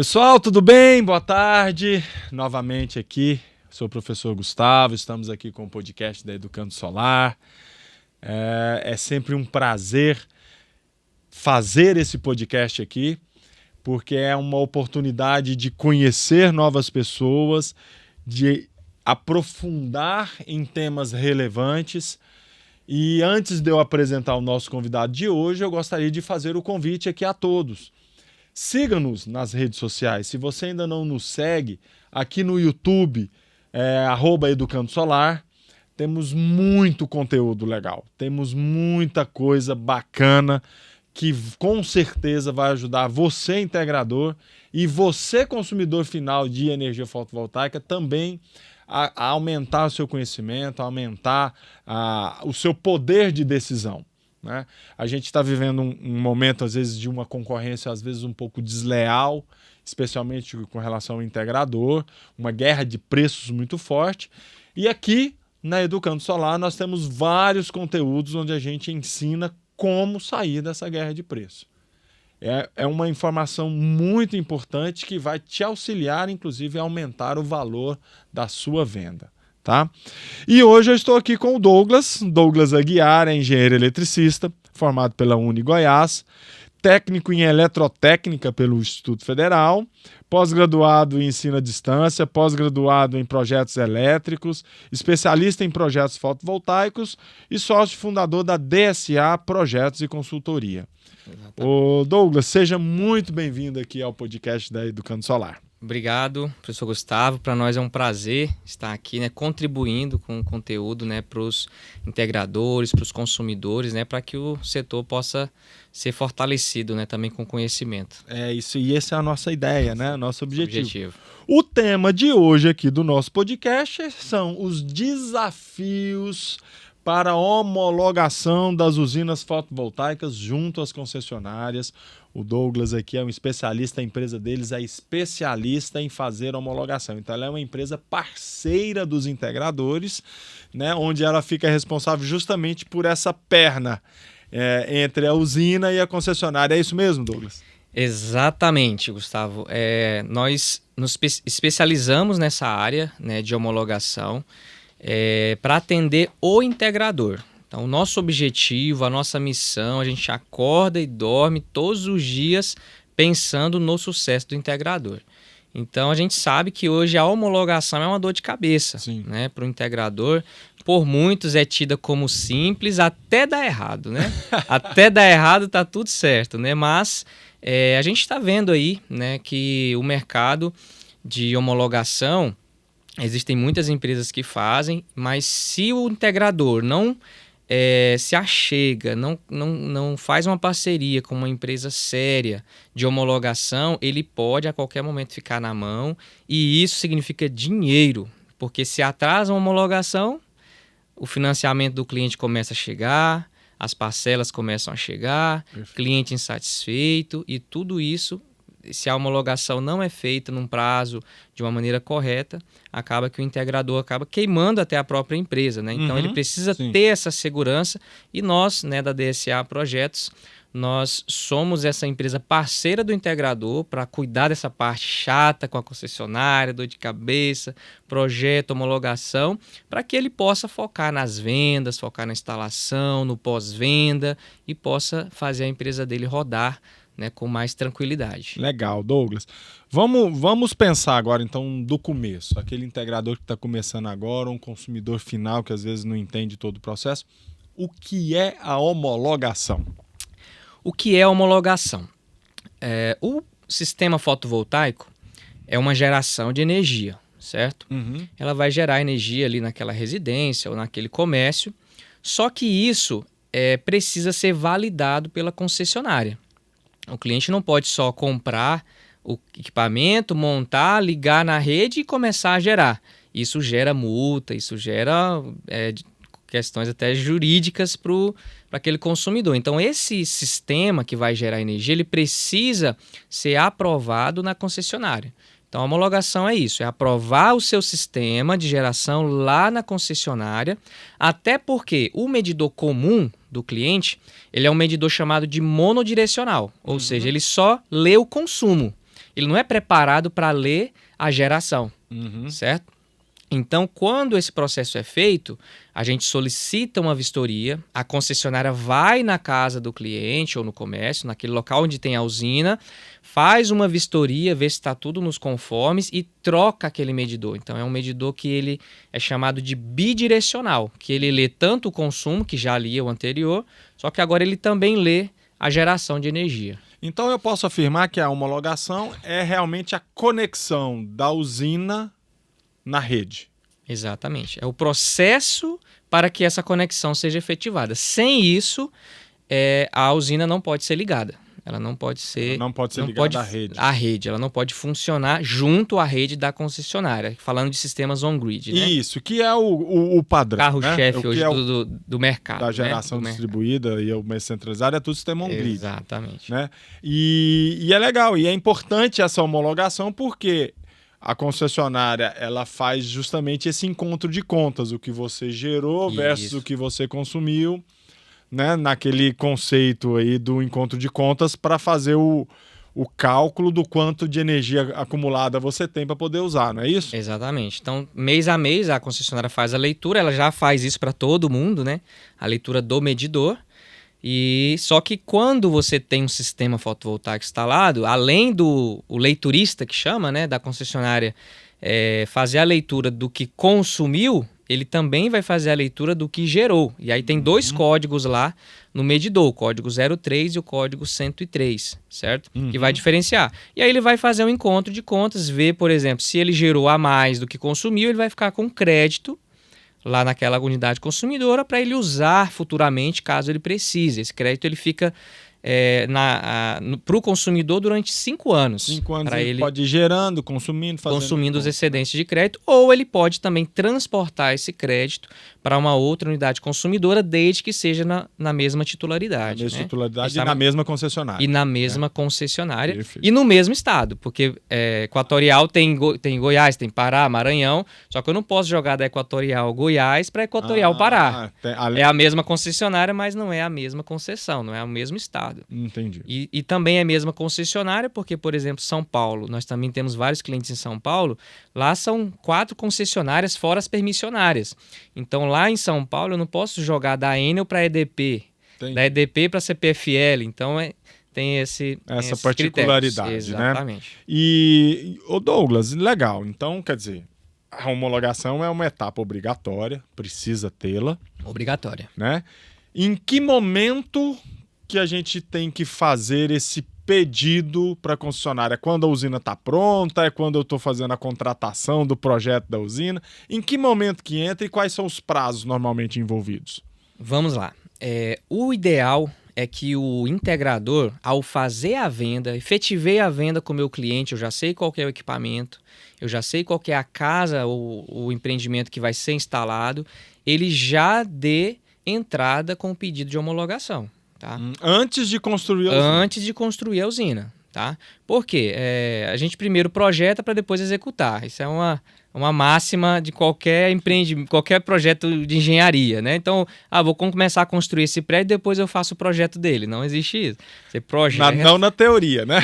Pessoal, tudo bem? Boa tarde. Novamente aqui, sou o professor Gustavo, estamos aqui com o podcast da Educando Solar. É sempre um prazer fazer esse podcast aqui, porque é uma oportunidade de conhecer novas pessoas, de aprofundar em temas relevantes. E antes de eu apresentar o nosso convidado de hoje, eu gostaria de fazer o convite aqui a todos. Siga-nos nas redes sociais. Se você ainda não nos segue, aqui no YouTube, @EducandoSolar, temos muito conteúdo legal. Temos muita coisa bacana que com certeza vai ajudar você, integrador, e você, consumidor final de energia fotovoltaica, também a aumentar o seu conhecimento, a aumentar o seu poder de decisão. Né? A gente está vivendo um momento, às vezes, de uma concorrência, às vezes, um pouco desleal, especialmente com relação ao integrador, uma guerra de preços muito forte. E aqui, na Educando Solar, nós temos vários conteúdos onde a gente ensina como sair dessa guerra de preço. É uma informação muito importante que vai te auxiliar, inclusive, a aumentar o valor da sua venda. Tá? E hoje eu estou aqui com o Douglas Aguiar, é engenheiro eletricista, formado pela Uni Goiás, técnico em eletrotécnica pelo Instituto Federal, pós-graduado em ensino à distância, pós-graduado em projetos elétricos, especialista em projetos fotovoltaicos e sócio fundador da DSA Projetos e Consultoria. Ô Douglas, seja muito bem-vindo aqui ao podcast da Educando Solar. Obrigado, professor Gustavo. Para nós é um prazer estar aqui, contribuindo com o conteúdo, para os integradores, para os consumidores, para que o setor possa ser fortalecido, também com conhecimento. É isso, e essa é a nossa ideia, nosso objetivo. O tema de hoje aqui do nosso podcast são os desafios para a homologação das usinas fotovoltaicas junto às concessionárias. O Douglas aqui é um especialista, a empresa deles é especialista em fazer homologação. Então ela é uma empresa parceira dos integradores, onde ela fica responsável justamente por essa perna entre a usina e a concessionária. É isso mesmo, Douglas? Exatamente, Gustavo. Nós nos especializamos nessa área de homologação para atender o integrador. Então, o nosso objetivo, a nossa missão, a gente acorda e dorme todos os dias pensando no sucesso do integrador. Então, a gente sabe que hoje a homologação é uma dor de cabeça para o integrador. Por muitos é tida como simples, até dar errado. Até dar errado está tudo certo. Mas a gente está vendo aí que o mercado de homologação, existem muitas empresas que fazem, mas se o integrador não se achega, não faz uma parceria com uma empresa séria de homologação, ele pode a qualquer momento ficar na mão, e isso significa dinheiro, porque se atrasa a homologação, o financiamento do cliente começa a chegar, as parcelas começam a chegar, cliente insatisfeito, e tudo isso, se a homologação não é feita num prazo de uma maneira correta, acaba que o integrador acaba queimando até a própria empresa. Então ele precisa ter essa segurança, e nós, da DSA Projetos, nós somos essa empresa parceira do integrador para cuidar dessa parte chata com a concessionária, dor de cabeça, projeto, homologação, para que ele possa focar nas vendas, focar na instalação, no pós-venda, e possa fazer a empresa dele rodar com mais tranquilidade. Legal, Douglas. Vamos pensar agora, então, do começo. Aquele integrador que está começando agora, um consumidor final que às vezes não entende todo o processo. O que é a homologação? O que é a homologação? O sistema fotovoltaico é uma geração de energia, certo? Ela vai gerar energia ali naquela residência ou naquele comércio, só que isso precisa ser validado pela concessionária. O cliente não pode só comprar o equipamento, montar, ligar na rede e começar a gerar. Isso gera multa, isso gera questões até jurídicas para aquele consumidor. Então, esse sistema que vai gerar energia, ele precisa ser aprovado na concessionária. Então, a homologação é isso, é aprovar o seu sistema de geração lá na concessionária, até porque o medidor comum do cliente, ele é um medidor chamado de monodirecional, ou seja, ele só lê o consumo. ele não é preparado para ler a geração, Uhum. certo? Então, quando esse processo é feito, a gente solicita uma vistoria, a concessionária vai na casa do cliente ou no comércio, naquele local onde tem a usina, faz uma vistoria, vê se está tudo nos conformes e troca aquele medidor. Então, é um medidor que ele é chamado de bidirecional, que ele lê tanto o consumo, que já lia o anterior, só que agora ele também lê a geração de energia. Então eu posso afirmar que a homologação é realmente a conexão da usina na rede. Exatamente. É o processo para que essa conexão seja efetivada. Sem isso, a usina não pode ser ligada. Ela não pode ser... Não pode ser ligada à rede. À rede. Ela não pode funcionar junto à rede da concessionária. Falando de sistemas on-grid, né? Isso, que é o padrão. Carro-chefe né? hoje do mercado. Da geração distribuída e o meio centralizado é tudo sistema on-grid. Exatamente. Né? E é legal, e é importante essa homologação porque a concessionária ela faz justamente esse encontro de contas, o que você gerou versus o que você consumiu, né? Naquele conceito aí do encontro de contas para fazer o cálculo do quanto de energia acumulada você tem para poder usar, não é isso? Exatamente. Então, mês a mês, a concessionária faz a leitura, ela já faz isso para todo mundo, né? A leitura do medidor. E só que quando você tem um sistema fotovoltaico instalado, além do leiturista que chama, né, da concessionária, fazer a leitura do que consumiu, ele também vai fazer a leitura do que gerou. E aí tem dois códigos lá no medidor, o código 03 e o código 103, certo? Que vai diferenciar. E aí ele vai fazer um encontro de contas, ver, por exemplo, se ele gerou a mais do que consumiu, ele vai ficar com crédito lá naquela unidade consumidora para ele usar futuramente, caso ele precise. Esse crédito ele fica para o consumidor durante 5 anos. 5 anos ele pode ir gerando, consumindo os excedentes de crédito, ou ele pode também transportar esse crédito para uma outra unidade consumidora, desde que seja na mesma titularidade. Na mesma titularidade e na mesma concessionária. E na mesma concessionária. Perfeito. E no mesmo estado, porque Equatorial tem Goiás, tem Pará, Maranhão, só que eu não posso jogar da Equatorial Goiás para Equatorial Pará. É a mesma concessionária, mas não é a mesma concessão, não é o mesmo estado. Entendi. E também é a mesma concessionária, porque, por exemplo, São Paulo, nós também temos vários clientes em São Paulo, lá são 4 concessionárias fora as permissionárias. Então, lá em São Paulo, eu não posso jogar da Enel para EDP, da EDP para CPFL, então tem essa particularidade, exatamente. Né? E, Douglas, legal, então, quer dizer, a homologação é uma etapa obrigatória, precisa tê-la. Obrigatória. Né? Em que momento que a gente tem que fazer esse pedido para a concessionária? Quando a usina está pronta? É quando eu estou fazendo a contratação do projeto da usina? Em que momento que entra e quais são os prazos normalmente envolvidos? Vamos lá. O ideal é que o integrador, ao fazer a venda, efetivei a venda com o meu cliente, eu já sei qual que é o equipamento, eu já sei qual que é a casa ou o empreendimento que vai ser instalado, ele já dê entrada com o pedido de homologação. Tá? Antes de construir a usina. Antes de construir a usina. Tá? Por quê? A gente primeiro projeta para depois executar. Isso é uma máxima de qualquer empreendimento, qualquer projeto de engenharia. Né? Então, vou começar a construir esse prédio e depois eu faço o projeto dele. Não existe isso. Você projeta... Não na teoria, né?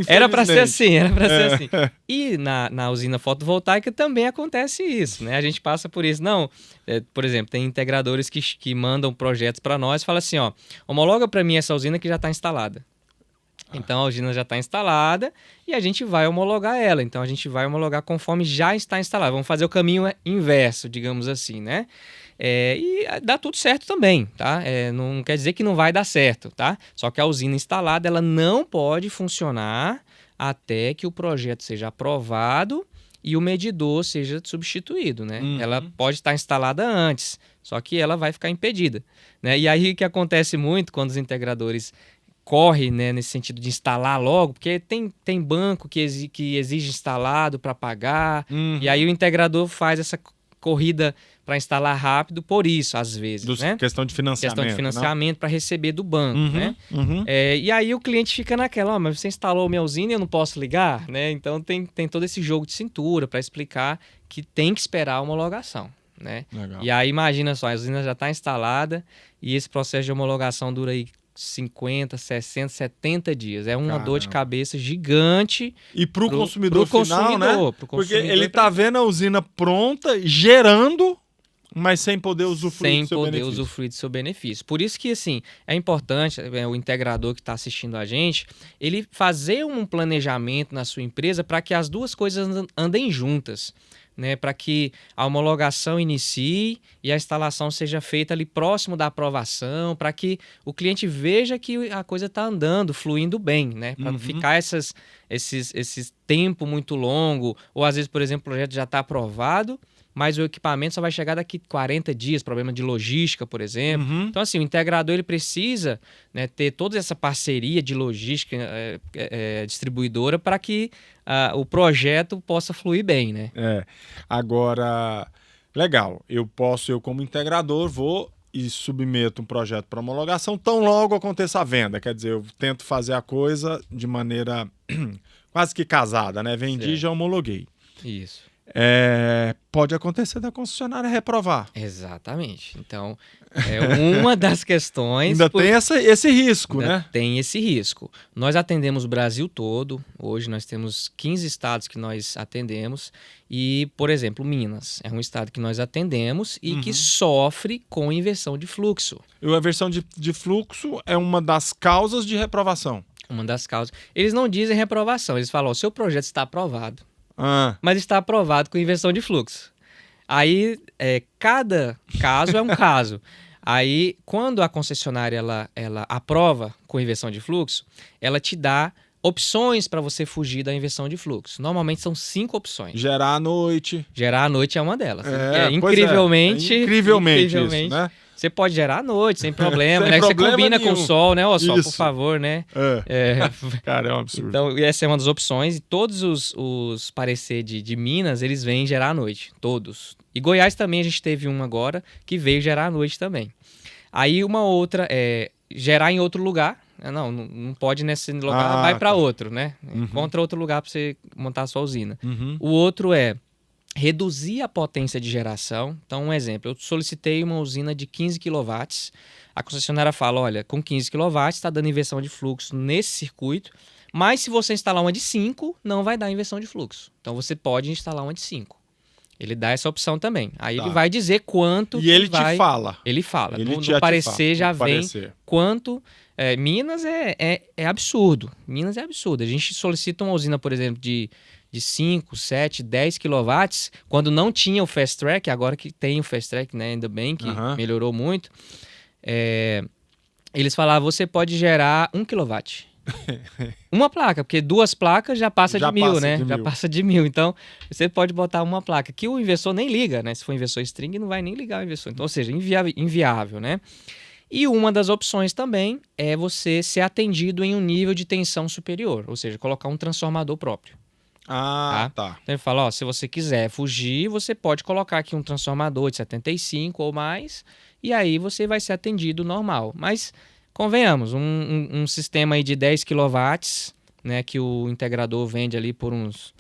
Era para ser assim, assim. E na usina fotovoltaica também acontece isso, né? A gente passa por isso. Não, por exemplo, tem integradores que mandam projetos para nós e falam assim, homologa para mim essa usina que já está instalada. Então a usina já está instalada e a gente vai homologar ela. Então a gente vai homologar conforme já está instalada. Vamos fazer o caminho inverso, digamos assim, né? E dá tudo certo também, tá? Não quer dizer que não vai dar certo, tá? Só que a usina instalada ela não pode funcionar até que o projeto seja aprovado e o medidor seja substituído, né? Ela pode estar instalada antes, só que ela vai ficar impedida, né? E aí o que acontece muito quando os integradores corre, né, nesse sentido de instalar logo, porque tem banco que exige instalado para pagar, e aí o integrador faz essa corrida para instalar rápido por isso, às vezes. Né? Questão de financiamento. Para receber do banco. Né? E aí o cliente fica naquela, mas você instalou minha usina e eu não posso ligar? Né? Então tem todo esse jogo de cintura para explicar que tem que esperar a homologação. Né? E aí imagina só, a usina já está instalada e esse processo de homologação dura aí 50, 60, 70 dias. É uma Caramba. dor de cabeça gigante. E para o consumidor final, né? Pro Porque consumidor ele tá vendo a usina pronta, gerando, mas sem poder usufruir do seu benefício. Sem poder usufruir do seu benefício. Por isso que, assim, é importante o integrador que está assistindo a gente, ele fazer um planejamento na sua empresa para que as duas coisas andem juntas. Né, para que a homologação inicie e a instalação seja feita ali próximo da aprovação, para que o cliente veja que a coisa está andando, fluindo bem, né? Para não ficar esse tempo muito longo, ou às vezes, por exemplo, o projeto já está aprovado, mas o equipamento só vai chegar daqui 40 dias, problema de logística, por exemplo. Então, assim, o integrador ele precisa, né, ter toda essa parceria de logística distribuidora para que o projeto possa fluir bem, né? Agora, legal, eu como integrador, vou e submeto um projeto para homologação, tão logo aconteça a venda. Quer dizer, eu tento fazer a coisa de maneira quase que casada, né? Vendi e já homologuei. Isso. Pode acontecer da concessionária reprovar. Exatamente. Então, é uma das questões... Ainda tem esse risco, né? Tem esse risco. Nós atendemos o Brasil todo. Hoje nós temos 15 estados que nós atendemos. E, por exemplo, Minas é um estado que nós atendemos e que sofre com inversão de fluxo. E a inversão de fluxo é uma das causas de reprovação. Uma das causas. Eles não dizem reprovação. Eles falam, o seu projeto está aprovado. Mas está aprovado com inversão de fluxo. Aí, cada caso é um caso. Aí, quando a concessionária ela aprova com inversão de fluxo, ela te dá opções para você fugir da inversão de fluxo. Normalmente são 5 opções. Gerar à noite. Gerar à noite é uma delas. Incrivelmente isso, né? Você pode gerar à noite, sem problema, né? Você combina com o sol, né? Ó, sol, por favor, né? Cara, é um absurdo. Então, essa é uma das opções. E todos os pareceres de Minas, eles vêm gerar à noite. Todos. E Goiás também, a gente teve um agora que veio gerar à noite também. Aí, uma outra é gerar em outro lugar. Não pode nesse lugar, vai para outro, né? Encontra outro lugar para você montar a sua usina. O outro é reduzir a potência de geração. Então, um exemplo, eu solicitei uma usina de 15 kW, a concessionária fala, olha, com 15 kW está dando inversão de fluxo nesse circuito, mas se você instalar uma de 5, não vai dar inversão de fluxo. Então, você pode instalar uma de 5. Ele dá essa opção também. Aí ele vai dizer quanto... E ele te fala. Ele fala. No parecer já vem quanto... Minas é absurdo. Minas é absurdo. A gente solicita uma usina, por exemplo, de 5, 7, 10 kW, quando não tinha o Fast Track, agora que tem o Fast Track, né? Ainda bem que melhorou muito. Eles falavam, você pode gerar 1 kW. Uma placa, porque 2 placas já passa de 1.000, né? Já passa de 1.000. Então, você pode botar uma placa que o inversor nem liga, né? Se for inversor string, não vai nem ligar o inversor. Então, ou seja, inviável, né? E uma das opções também é você ser atendido em um nível de tensão superior, ou seja, colocar um transformador próprio. Tá. Então ele fala, se você quiser fugir, você pode colocar aqui um transformador de 75 ou mais, e aí você vai ser atendido normal. Mas, convenhamos, um sistema aí de 10 kW, né, que o integrador vende ali por uns,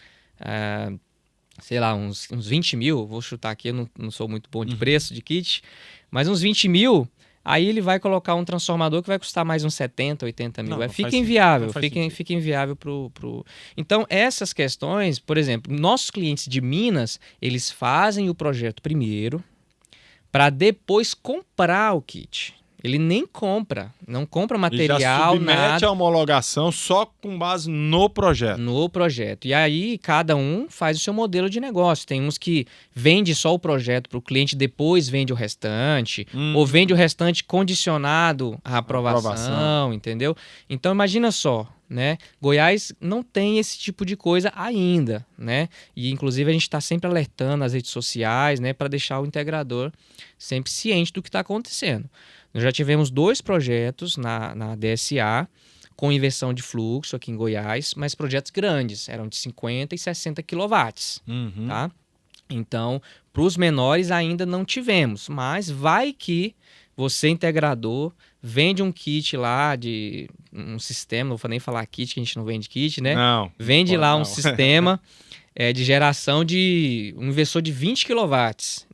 uns 20 mil, vou chutar aqui, eu não sou muito bom de preço de kit, mas uns 20 mil... Aí ele vai colocar um transformador que vai custar mais uns 70, 80 mil. Fica inviável, fica inviável pro... Então, essas questões, por exemplo, nossos clientes de Minas, eles fazem o projeto primeiro para depois comprar o kit. Ele nem compra, não compra material, já submete nada. A homologação só com base no projeto. No projeto. E aí, cada um faz o seu modelo de negócio. Tem uns que vende só o projeto para o cliente, depois vende o restante, ou vende o restante condicionado à aprovação, entendeu? Então, imagina só, né? Goiás não tem esse tipo de coisa ainda, né? E, inclusive, a gente está sempre alertando nas redes sociais, né? Para deixar o integrador sempre ciente do que está acontecendo. Nós já tivemos 2 projetos na DSA com inversão de fluxo aqui em Goiás, mas projetos grandes, eram de 50 e 60 kW. Tá? Então, para os menores ainda não tivemos, mas vai que você, integrador, vende um kit lá de um sistema, não vou nem falar kit, que a gente não vende kit, né? Não. Vende lá um sistema de geração de um inversor de 20 kW,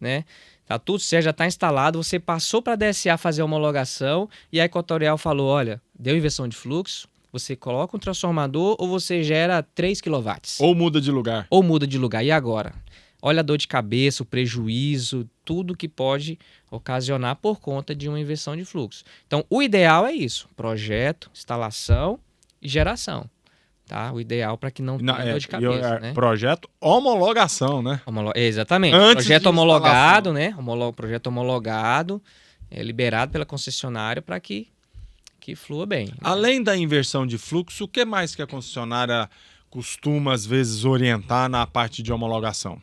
né? tá tudo certo, já está instalado, você passou para a DSA fazer a homologação e a Equatorial falou, olha, deu inversão de fluxo, você coloca um transformador ou você gera 3 kW. Ou muda de lugar. Ou muda de lugar. E agora? Olha a dor de cabeça, o prejuízo, tudo que pode ocasionar por conta de uma inversão de fluxo. Então, o ideal é isso: projeto, instalação e geração. Tá? O ideal para que não tenha dor de cabeça. Né? Projeto homologação, né? Exatamente. Antes projeto de homologado, né? Projeto homologado, liberado pela concessionária para que flua bem. Né? Além da inversão de fluxo, o que mais que a concessionária costuma, às vezes, orientar na parte de homologação?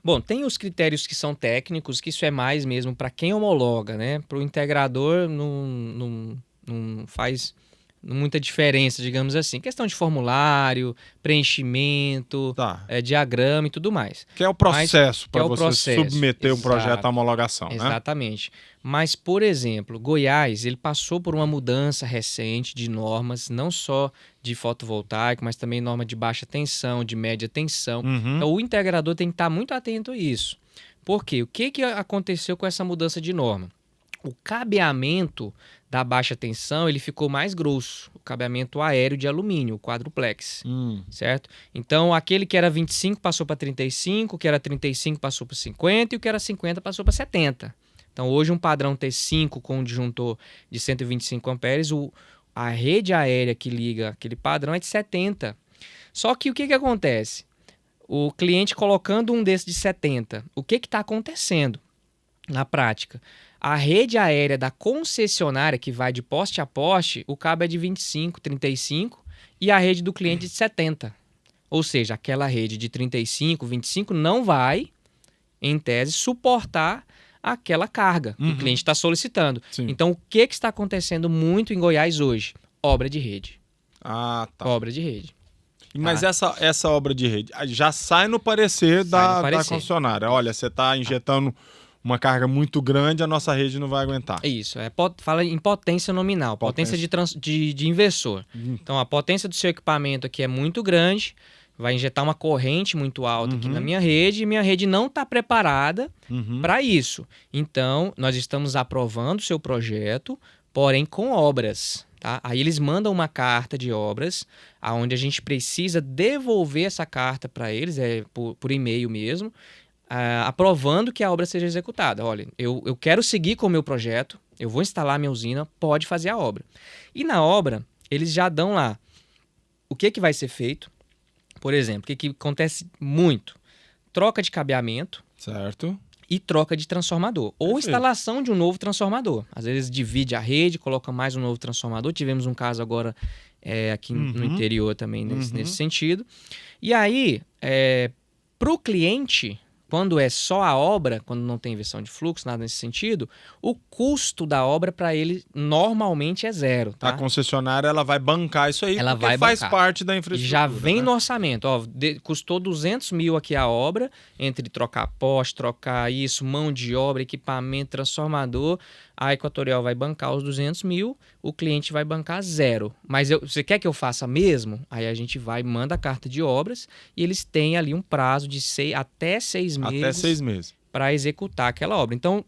Bom, tem os critérios que são técnicos, que isso é mais mesmo para quem homologa, né? Para o integrador não faz muita diferença, digamos assim. Questão de formulário, preenchimento, diagrama e tudo mais. Que é o processo para você submeter um projeto à homologação, né? Exatamente. Mas, por exemplo, Goiás, ele passou por uma mudança recente de normas, não só de fotovoltaico, mas também norma de baixa tensão, de média tensão. Então, o integrador tem que estar muito atento a isso. Por quê? O que aconteceu com essa mudança de norma? O cabeamento da baixa tensão ele ficou mais grosso, o cabeamento aéreo de alumínio, o quadruplex, certo? Então, aquele que era 25 passou para 35, o que era 35 passou para 50 e o que era 50 passou para 70. Então, hoje um padrão T5 com um disjuntor de 125 amperes, a rede aérea que liga aquele padrão é de 70. Só que o que acontece? O cliente colocando um desses de 70, o que está acontecendo na prática? A rede aérea da concessionária, que vai de poste a poste, o cabo é de 25, 35 e a rede do cliente de 70. Ou seja, aquela rede de 35, 25 não vai, em tese, suportar aquela carga que o cliente está solicitando. Sim. Então, o que está acontecendo muito em Goiás hoje? Obra de rede. Ah, tá. Obra de rede. Mas essa obra de rede já sai no parecer da concessionária. Olha, você está injetando uma carga muito grande, a nossa rede não vai aguentar. Isso, fala em potência nominal, potência de inversor. Então, a potência do seu equipamento aqui é muito grande, vai injetar uma corrente muito alta aqui na minha rede, e minha rede não está preparada para isso. Então, nós estamos aprovando o seu projeto, porém com obras. Tá? Aí eles mandam uma carta de obras, onde a gente precisa devolver essa carta para eles, por e-mail mesmo, aprovando que a obra seja executada. Olha, eu quero seguir com o meu projeto, eu vou instalar minha usina, pode fazer a obra. E na obra, eles já dão lá o que vai ser feito. Por exemplo, o que acontece muito? Troca de cabeamento. Certo. E troca de transformador. Ou instalação de um novo transformador. Às vezes divide a rede, coloca mais um novo transformador. Tivemos um caso agora aqui no interior também nesse sentido. E aí, para o cliente, quando é só a obra, quando não tem inversão de fluxo, nada nesse sentido, o custo da obra para ele normalmente é zero. Tá? A concessionária ela vai bancar isso aí, porque faz parte da infraestrutura. Já vem no orçamento. Custou 200 mil aqui a obra, entre trocar poste, trocar isso, mão de obra, equipamento, transformador. A Equatorial vai bancar os 200 mil, o cliente vai bancar zero. Mas você quer que eu faça mesmo? Aí a gente manda a carta de obras e eles têm ali um prazo de até 6 meses. Até 6 meses. Para executar aquela obra. Então,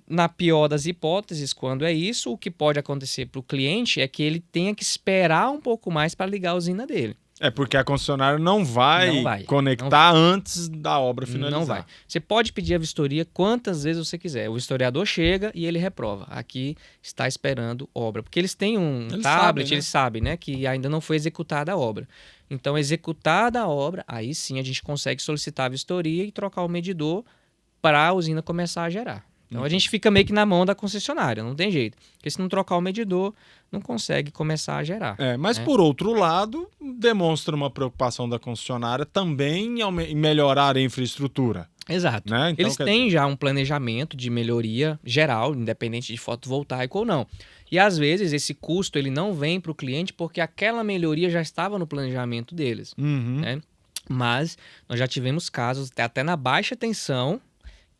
na pior das hipóteses, quando é isso, o que pode acontecer para o cliente é que ele tenha que esperar um pouco mais para ligar a usina dele. Porque a concessionária não vai conectar antes da obra finalizar. Não vai. Você pode pedir a vistoria quantas vezes você quiser. O vistoriador chega e ele reprova. Aqui está esperando obra. Porque eles têm um tablet, eles sabem, né, que ainda não foi executada a obra. Então, executada a obra, aí sim a gente consegue solicitar a vistoria e trocar o medidor para a usina começar a gerar. Então, a gente fica meio que na mão da concessionária, não tem jeito. Porque se não trocar o medidor, não consegue começar a gerar. Mas, por outro lado, demonstra uma preocupação da concessionária também em melhorar a infraestrutura. Exato. Né? Então, eles têm já um planejamento de melhoria geral, independente de fotovoltaico ou não. E, às vezes, esse custo ele não vem para o cliente porque aquela melhoria já estava no planejamento deles. Né? Mas nós já tivemos casos, até na baixa tensão,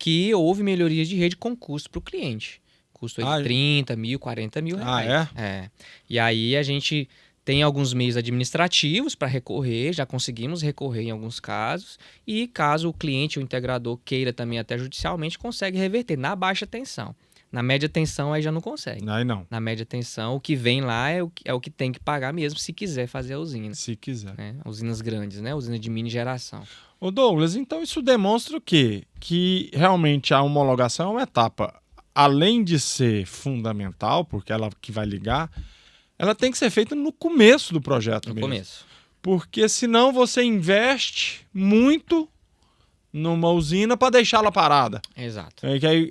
que houve melhorias de rede com custo para o cliente. Custo de 30 mil, 40 mil reais. É? E aí a gente Tem alguns meios administrativos para recorrer, já conseguimos recorrer em alguns casos, e caso o cliente, o integrador, queira também até judicialmente, consegue reverter na baixa tensão. Na média tensão aí já não consegue. Aí não. Na média tensão, o que vem lá é o que tem que pagar mesmo, se quiser fazer a usina. Se quiser. Né? Usinas grandes, né? Usina de mini geração. Ô Douglas, então isso demonstra o quê? Que realmente a homologação é uma etapa, além de ser fundamental, porque ela que vai ligar, ela tem que ser feita no começo do projeto mesmo. No começo. Porque senão você investe muito numa usina para deixá-la parada. Exato. É que aí,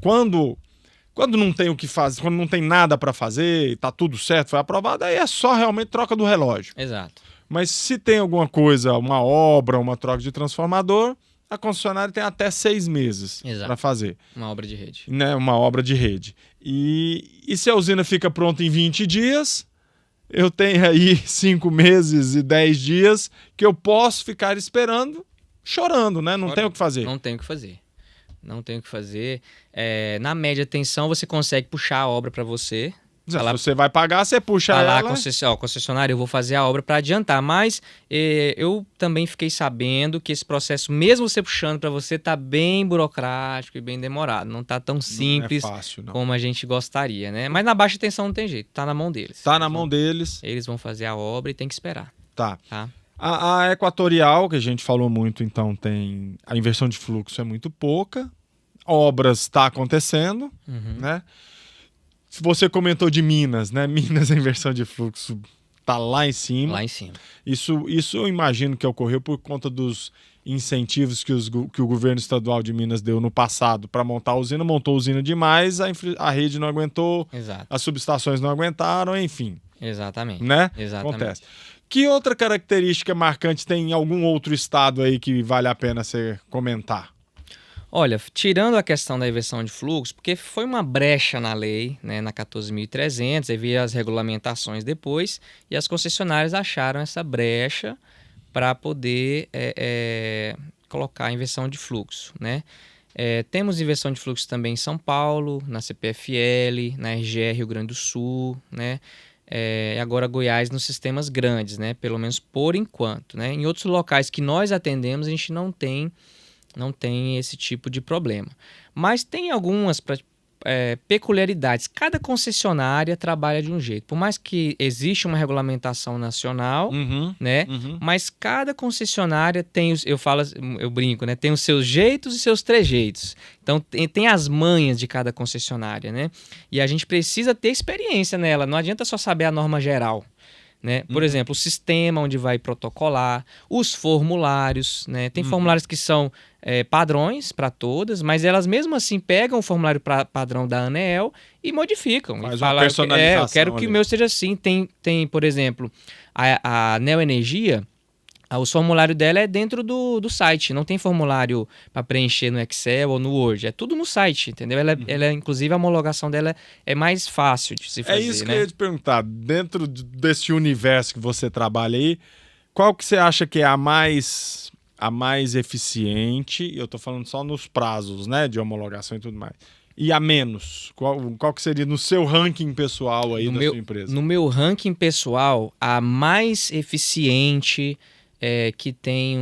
quando não tem o que fazer, quando não tem nada para fazer, e tá tudo certo, foi aprovado, aí é só realmente troca do relógio. Exato. Mas se tem alguma coisa, uma obra, uma troca de transformador, a concessionária tem até 6 meses para fazer. Uma obra de rede. Né? Uma obra de rede. E se a usina fica pronta em 20 dias, eu tenho aí 5 meses e 10 dias que eu posso ficar esperando, chorando, né? Não tem o que fazer. Não tem o que fazer. Não tem o que fazer. Na média tensão, você consegue puxar a obra para você. Se você vai pagar, você puxa ela. Concessionário, eu vou fazer a obra para adiantar. Mas eu também fiquei sabendo que esse processo, mesmo você puxando para você, tá bem burocrático e bem demorado. Não tá tão simples como a gente gostaria, né? Mas na baixa tensão não tem jeito. Tá na mão deles. Tá na mão deles. Eles vão fazer a obra e tem que esperar. Tá. A Equatorial, que a gente falou muito, então tem... A inversão de fluxo é muito pouca. Obras está acontecendo, né? Se você comentou de Minas, né? Minas, a inversão de fluxo tá lá em cima. Lá em cima. Isso eu imagino que ocorreu por conta dos incentivos que o governo estadual de Minas deu no passado para montar a usina. Montou a usina demais, a rede não aguentou, Exato. As subestações não aguentaram, enfim. Exatamente. Né? Exatamente. Acontece. Que outra característica marcante tem em algum outro estado aí que vale a pena você comentar? Olha, tirando a questão da inversão de fluxo, porque foi uma brecha na lei, né, na 14.300, aí veio as regulamentações depois, e as concessionárias acharam essa brecha para poder colocar a inversão de fluxo, né? Temos inversão de fluxo também em São Paulo, na CPFL, na RGE Rio Grande do Sul, né? Agora Goiás nos sistemas grandes, né? Pelo menos por enquanto, né? Em outros locais que nós atendemos, a gente não tem esse tipo de problema. Mas tem algumas peculiaridades. Cada concessionária trabalha de um jeito. Por mais que exista uma regulamentação nacional, né? Mas cada concessionária tem eu brinco, né? Tem os seus jeitos e seus trejeitos. Então tem as manhas de cada concessionária, né? E a gente precisa ter experiência nela. Não adianta só saber a norma geral. Né? Por exemplo, o sistema onde vai protocolar, os formulários, né? Tem formulários que são padrões para todas, mas elas mesmo assim pegam o formulário padrão da ANEEL e modificam. Faz uma personalização. Eu quero que o meu seja assim. Tem, por exemplo, a Neoenergia, o formulário dela é dentro do site, não tem formulário para preencher no Excel ou no Word, é tudo no site, entendeu? Ela, inclusive, a homologação dela é mais fácil de se fazer. É isso que né? eu ia te perguntar, dentro desse universo que você trabalha aí, qual que você acha que é a mais eficiente? Eu estou falando só nos prazos, né, de homologação e tudo mais. E a menos? Qual que seria no seu ranking pessoal aí sua empresa? No meu ranking pessoal, a mais eficiente... que tem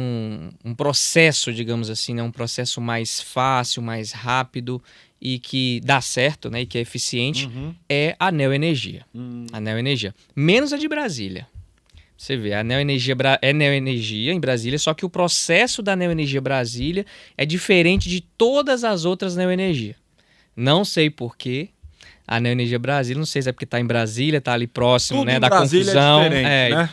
um processo, digamos assim, né? Um processo mais fácil, mais rápido e que dá certo, né? E que é eficiente, é a Neoenergia. A Neoenergia. Menos a de Brasília. Você vê, a Neoenergia é Neoenergia em Brasília, só que o processo da Neoenergia Brasília é diferente de todas as outras Neoenergia. Não sei por quê. A Neoenergia Brasília, não sei se é porque está em Brasília, está ali próximo, tudo né, da Brasília confusão. É diferente, né?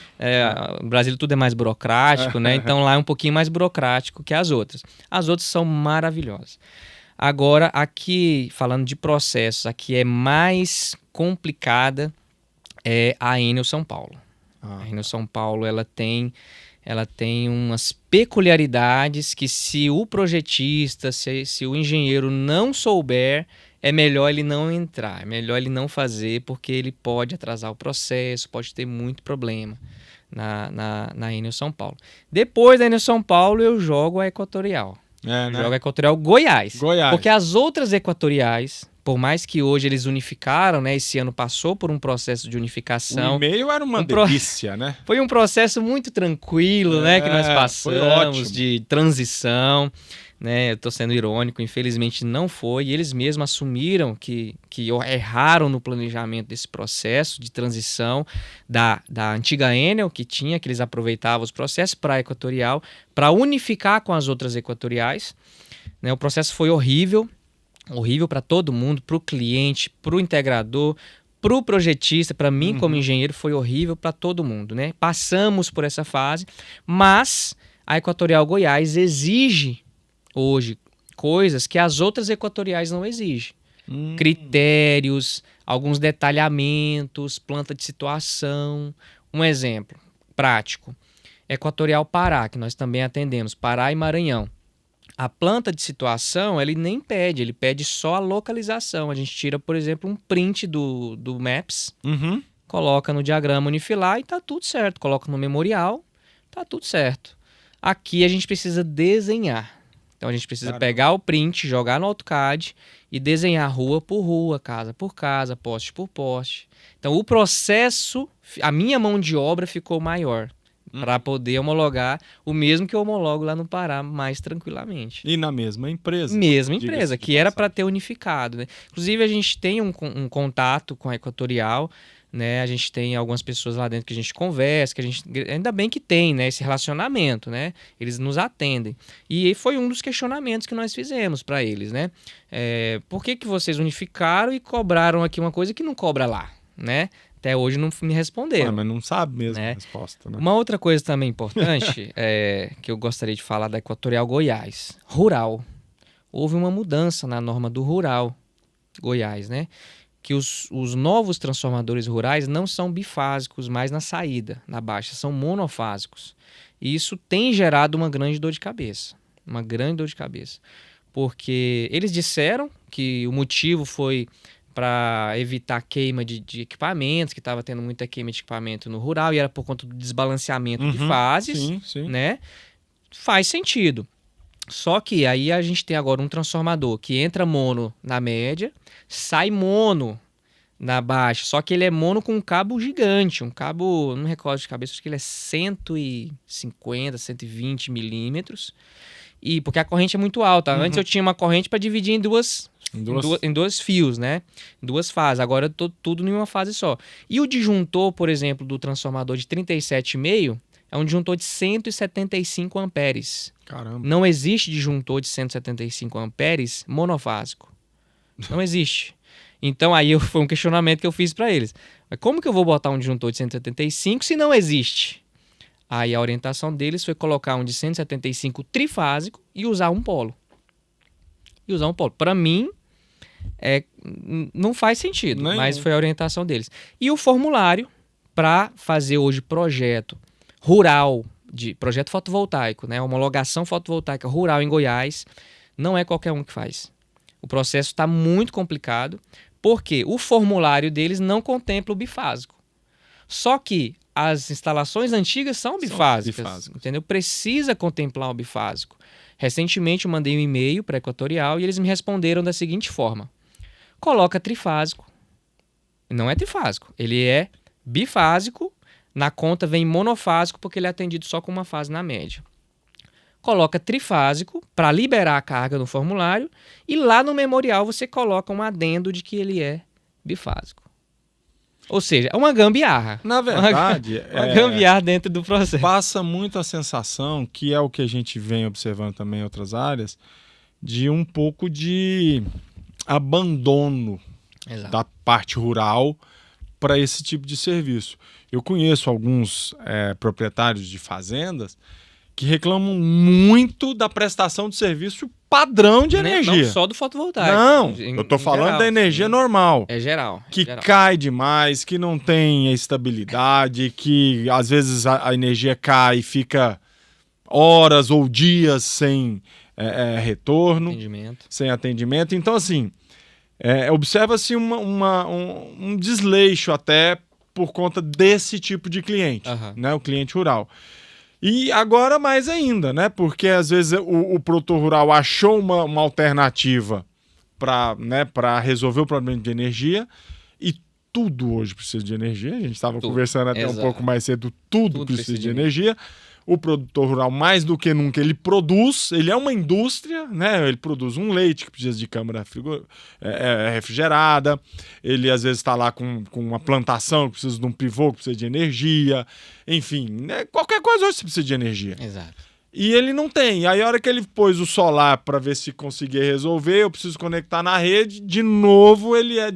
Em Brasília tudo é mais burocrático, né? Então lá é um pouquinho mais burocrático que as outras. As outras são maravilhosas. Agora, aqui, falando de processos, aqui é mais complicada a Enel São Paulo. A Enel São Paulo, ela tem umas peculiaridades que se o projetista, se o engenheiro não souber, é melhor ele não entrar, é melhor ele não fazer, porque ele pode atrasar o processo, pode ter muito problema na Enel São Paulo. Depois da Enel São Paulo, eu jogo a Equatorial. Né? Jogo a Equatorial Goiás. Porque as outras equatoriais, por mais que hoje eles unificaram, né? Esse ano passou por um processo de unificação. O e-mail era uma delícia, né? Foi um processo muito tranquilo, né? Que nós foi ótimo. passamos de transição, né? Eu estou sendo irônico, infelizmente não foi. E eles mesmos assumiram que erraram no planejamento desse processo de transição da antiga Enel, que eles aproveitavam os processos para a Equatorial, para unificar com as outras equatoriais. Né? O processo foi horrível para todo mundo, para o cliente, para o integrador, para o projetista, para mim como engenheiro, foi horrível para todo mundo, né? Passamos por essa fase, mas a Equatorial Goiás exige hoje coisas que as outras equatoriais não exigem. Critérios, alguns detalhamentos, planta de situação. Um exemplo prático, Equatorial Pará, que nós também atendemos, Pará e Maranhão. A planta de situação, ele nem pede, ele pede só a localização. A gente tira, por exemplo, um print do Maps, coloca no diagrama Unifilar e tá tudo certo. Coloca no memorial, tá tudo certo. Aqui a gente precisa desenhar. Então a gente precisa pegar o print, jogar no AutoCAD e desenhar rua por rua, casa por casa, poste por poste. Então o processo, a minha mão de obra ficou maior. Para poder homologar o mesmo que eu homologo lá no Pará mais tranquilamente. E na mesma empresa. Mesma empresa, que era para ter unificado. Né? Inclusive, a gente tem um contato com a Equatorial, né? A gente tem algumas pessoas lá dentro que a gente conversa, ainda bem que tem, né, esse relacionamento, né? Eles nos atendem. E foi um dos questionamentos que nós fizemos para eles, né? Por que vocês unificaram e cobraram aqui uma coisa que não cobra lá, né? Até hoje não me responderam. Mas não sabe mesmo, né? A resposta, né? Uma outra coisa também importante que eu gostaria de falar da Equatorial Goiás. Rural. Houve uma mudança na norma do Rural Goiás, né? Que os novos transformadores rurais não são bifásicos mais na saída, na baixa, são monofásicos. E isso tem gerado uma grande dor de cabeça. Uma grande dor de cabeça. Porque eles disseram que o motivo foi para evitar queima de equipamentos, que estava tendo muita queima de equipamento no rural, e era por conta do desbalanceamento de fases, sim. Né? Faz sentido. Só que aí a gente tem agora um transformador que entra mono na média, sai mono na baixa, só que ele é mono com um cabo gigante, um cabo, não recordo de cabeça, acho que ele é 150, 120 milímetros, e porque a corrente é muito alta. Antes eu tinha uma corrente para dividir em dois fios, né? Em duas fases. Agora eu tô tudo em uma fase só. E o disjuntor, por exemplo, do transformador de 37,5 é um disjuntor de 175 amperes. Caramba. Não existe disjuntor de 175 amperes monofásico. Não existe. Então aí foi um questionamento que eu fiz para eles. Mas como que eu vou botar um disjuntor de 175 se não existe? Aí a orientação deles foi colocar um de 175 trifásico e usar um polo. Para mim, não faz sentido, mas foi a orientação deles. E o formulário para fazer hoje projeto rural, projeto fotovoltaico, né? Homologação fotovoltaica rural em Goiás, não é qualquer um que faz. O processo está muito complicado, porque o formulário deles não contempla o bifásico. Só que as instalações antigas são bifásicas, entendeu? Precisa contemplar o bifásico. Recentemente eu mandei um e-mail para a Equatorial e eles me responderam da seguinte forma: coloca trifásico. Não é trifásico, ele é bifásico, na conta vem monofásico porque ele é atendido só com uma fase na média. Coloca trifásico para liberar a carga no formulário e lá no memorial você coloca um adendo de que ele é bifásico. Ou seja, é uma gambiarra. Na verdade, uma gambiarra dentro do processo. Passa muito a sensação, que é o que a gente vem observando também em outras áreas, de um pouco de abandono da parte rural para esse tipo de serviço. Eu conheço alguns proprietários de fazendas que reclamam muito da prestação de serviço padrão de energia. Não só do fotovoltaico. Não, eu estou falando geral, da energia normal. É geral. Que cai demais, que não tem estabilidade, que às vezes a energia cai e fica horas ou dias sem retorno, sem atendimento. Então, assim, observa-se um desleixo até por conta desse tipo de cliente, né? O cliente rural. E agora mais ainda, né? Porque às vezes o produtor rural achou uma alternativa para resolver o problema de energia. E tudo hoje precisa de energia. A gente estava conversando até um pouco mais cedo, tudo precisa de energia. O produtor rural, mais do que nunca, ele produz, ele é uma indústria, né? Ele produz um leite que precisa de câmara refrigerada, ele às vezes está lá com uma plantação que precisa de um pivô, que precisa de energia, enfim, né? Qualquer coisa hoje precisa de energia. Exato. E ele não tem. Aí a hora que ele pôs o solar para ver se conseguia resolver, eu preciso conectar na rede, de novo ele é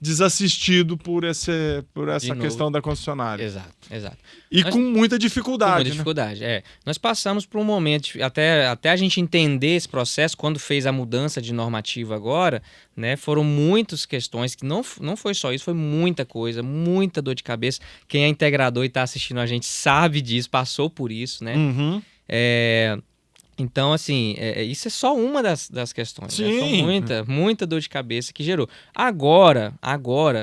desassistido por essa questão da concessionária. Exato. E com muita dificuldade. Com muita dificuldade, Nós passamos por um momento, até a gente entender esse processo, quando fez a mudança de normativa agora, né, foram muitas questões, que não foi só isso, foi muita coisa, muita dor de cabeça. Quem é integrador e está assistindo a gente sabe disso, passou por isso, né? Uhum. Então, assim, isso é só uma das questões. Sim. Né? Foi muita dor de cabeça que gerou. Agora,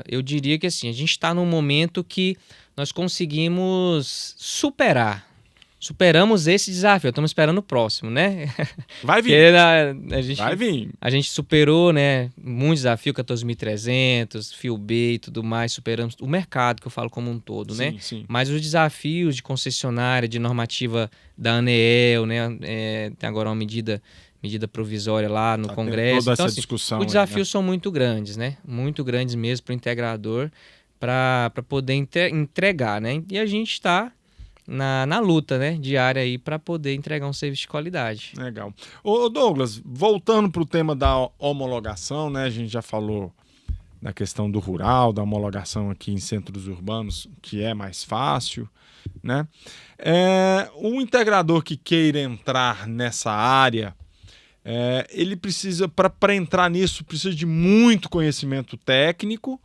eu diria que assim, a gente está num momento que nós conseguimos superamos esse desafio. Estamos esperando o próximo, né? Vai vir. Vai vir. A gente superou, né, muitos desafios, 14.300, fio B e tudo mais, superamos o mercado, que eu falo como um todo, né? Sim. Mas os desafios de concessionária, de normativa da ANEEL, né, tem agora uma medida provisória lá no Congresso. Toda então, essa discussão os desafios são muito grandes, né? Muito grandes mesmo para o integrador, para poder entregar, né? E a gente está na luta, né, diária aí para poder entregar um serviço de qualidade. Legal. Ô Douglas, voltando para o tema da homologação, né, a gente já falou da questão do rural, da homologação aqui em centros urbanos, que é mais fácil, né? O integrador que queira entrar nessa área, ele precisa, para entrar nisso, precisa de muito conhecimento técnico,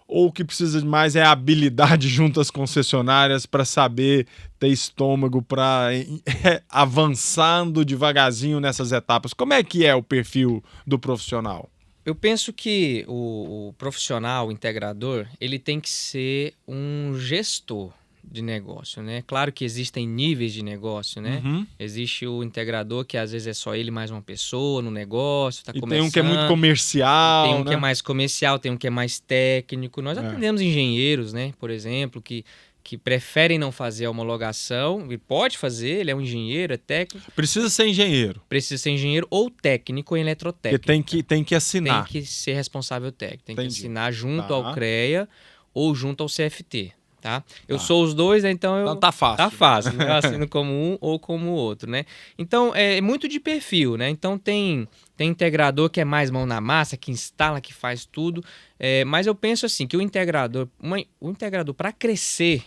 ou o que precisa de mais é habilidade junto às concessionárias para saber ter estômago para avançando devagarzinho nessas etapas? Como é que é o perfil do profissional? Eu penso que o profissional, o integrador, ele tem que ser um gestor de negócio, né? Claro que existem níveis de negócio, né? Uhum. Existe o integrador que às vezes é só ele mais uma pessoa no negócio, está começando. Tem um que é muito comercial, tem um que é mais comercial, tem um que é mais técnico. Nós atendemos engenheiros, né? Por exemplo, que preferem não fazer a homologação. Ele pode fazer, ele é um engenheiro, é técnico. Precisa ser engenheiro. Precisa ser engenheiro ou técnico em eletrotécnica. Porque tem que assinar. Tem que ser responsável técnico. Tem Entendi. que assinar junto ao CREA ou junto ao CFT. Tá? Eu sou os dois, né? Então tá fácil. Tá fácil, né? Eu assino como um ou como o outro, né? Então, é muito de perfil, né? Então, tem integrador que é mais mão na massa, que instala, que faz tudo. Mas eu penso assim, que o integrador para crescer,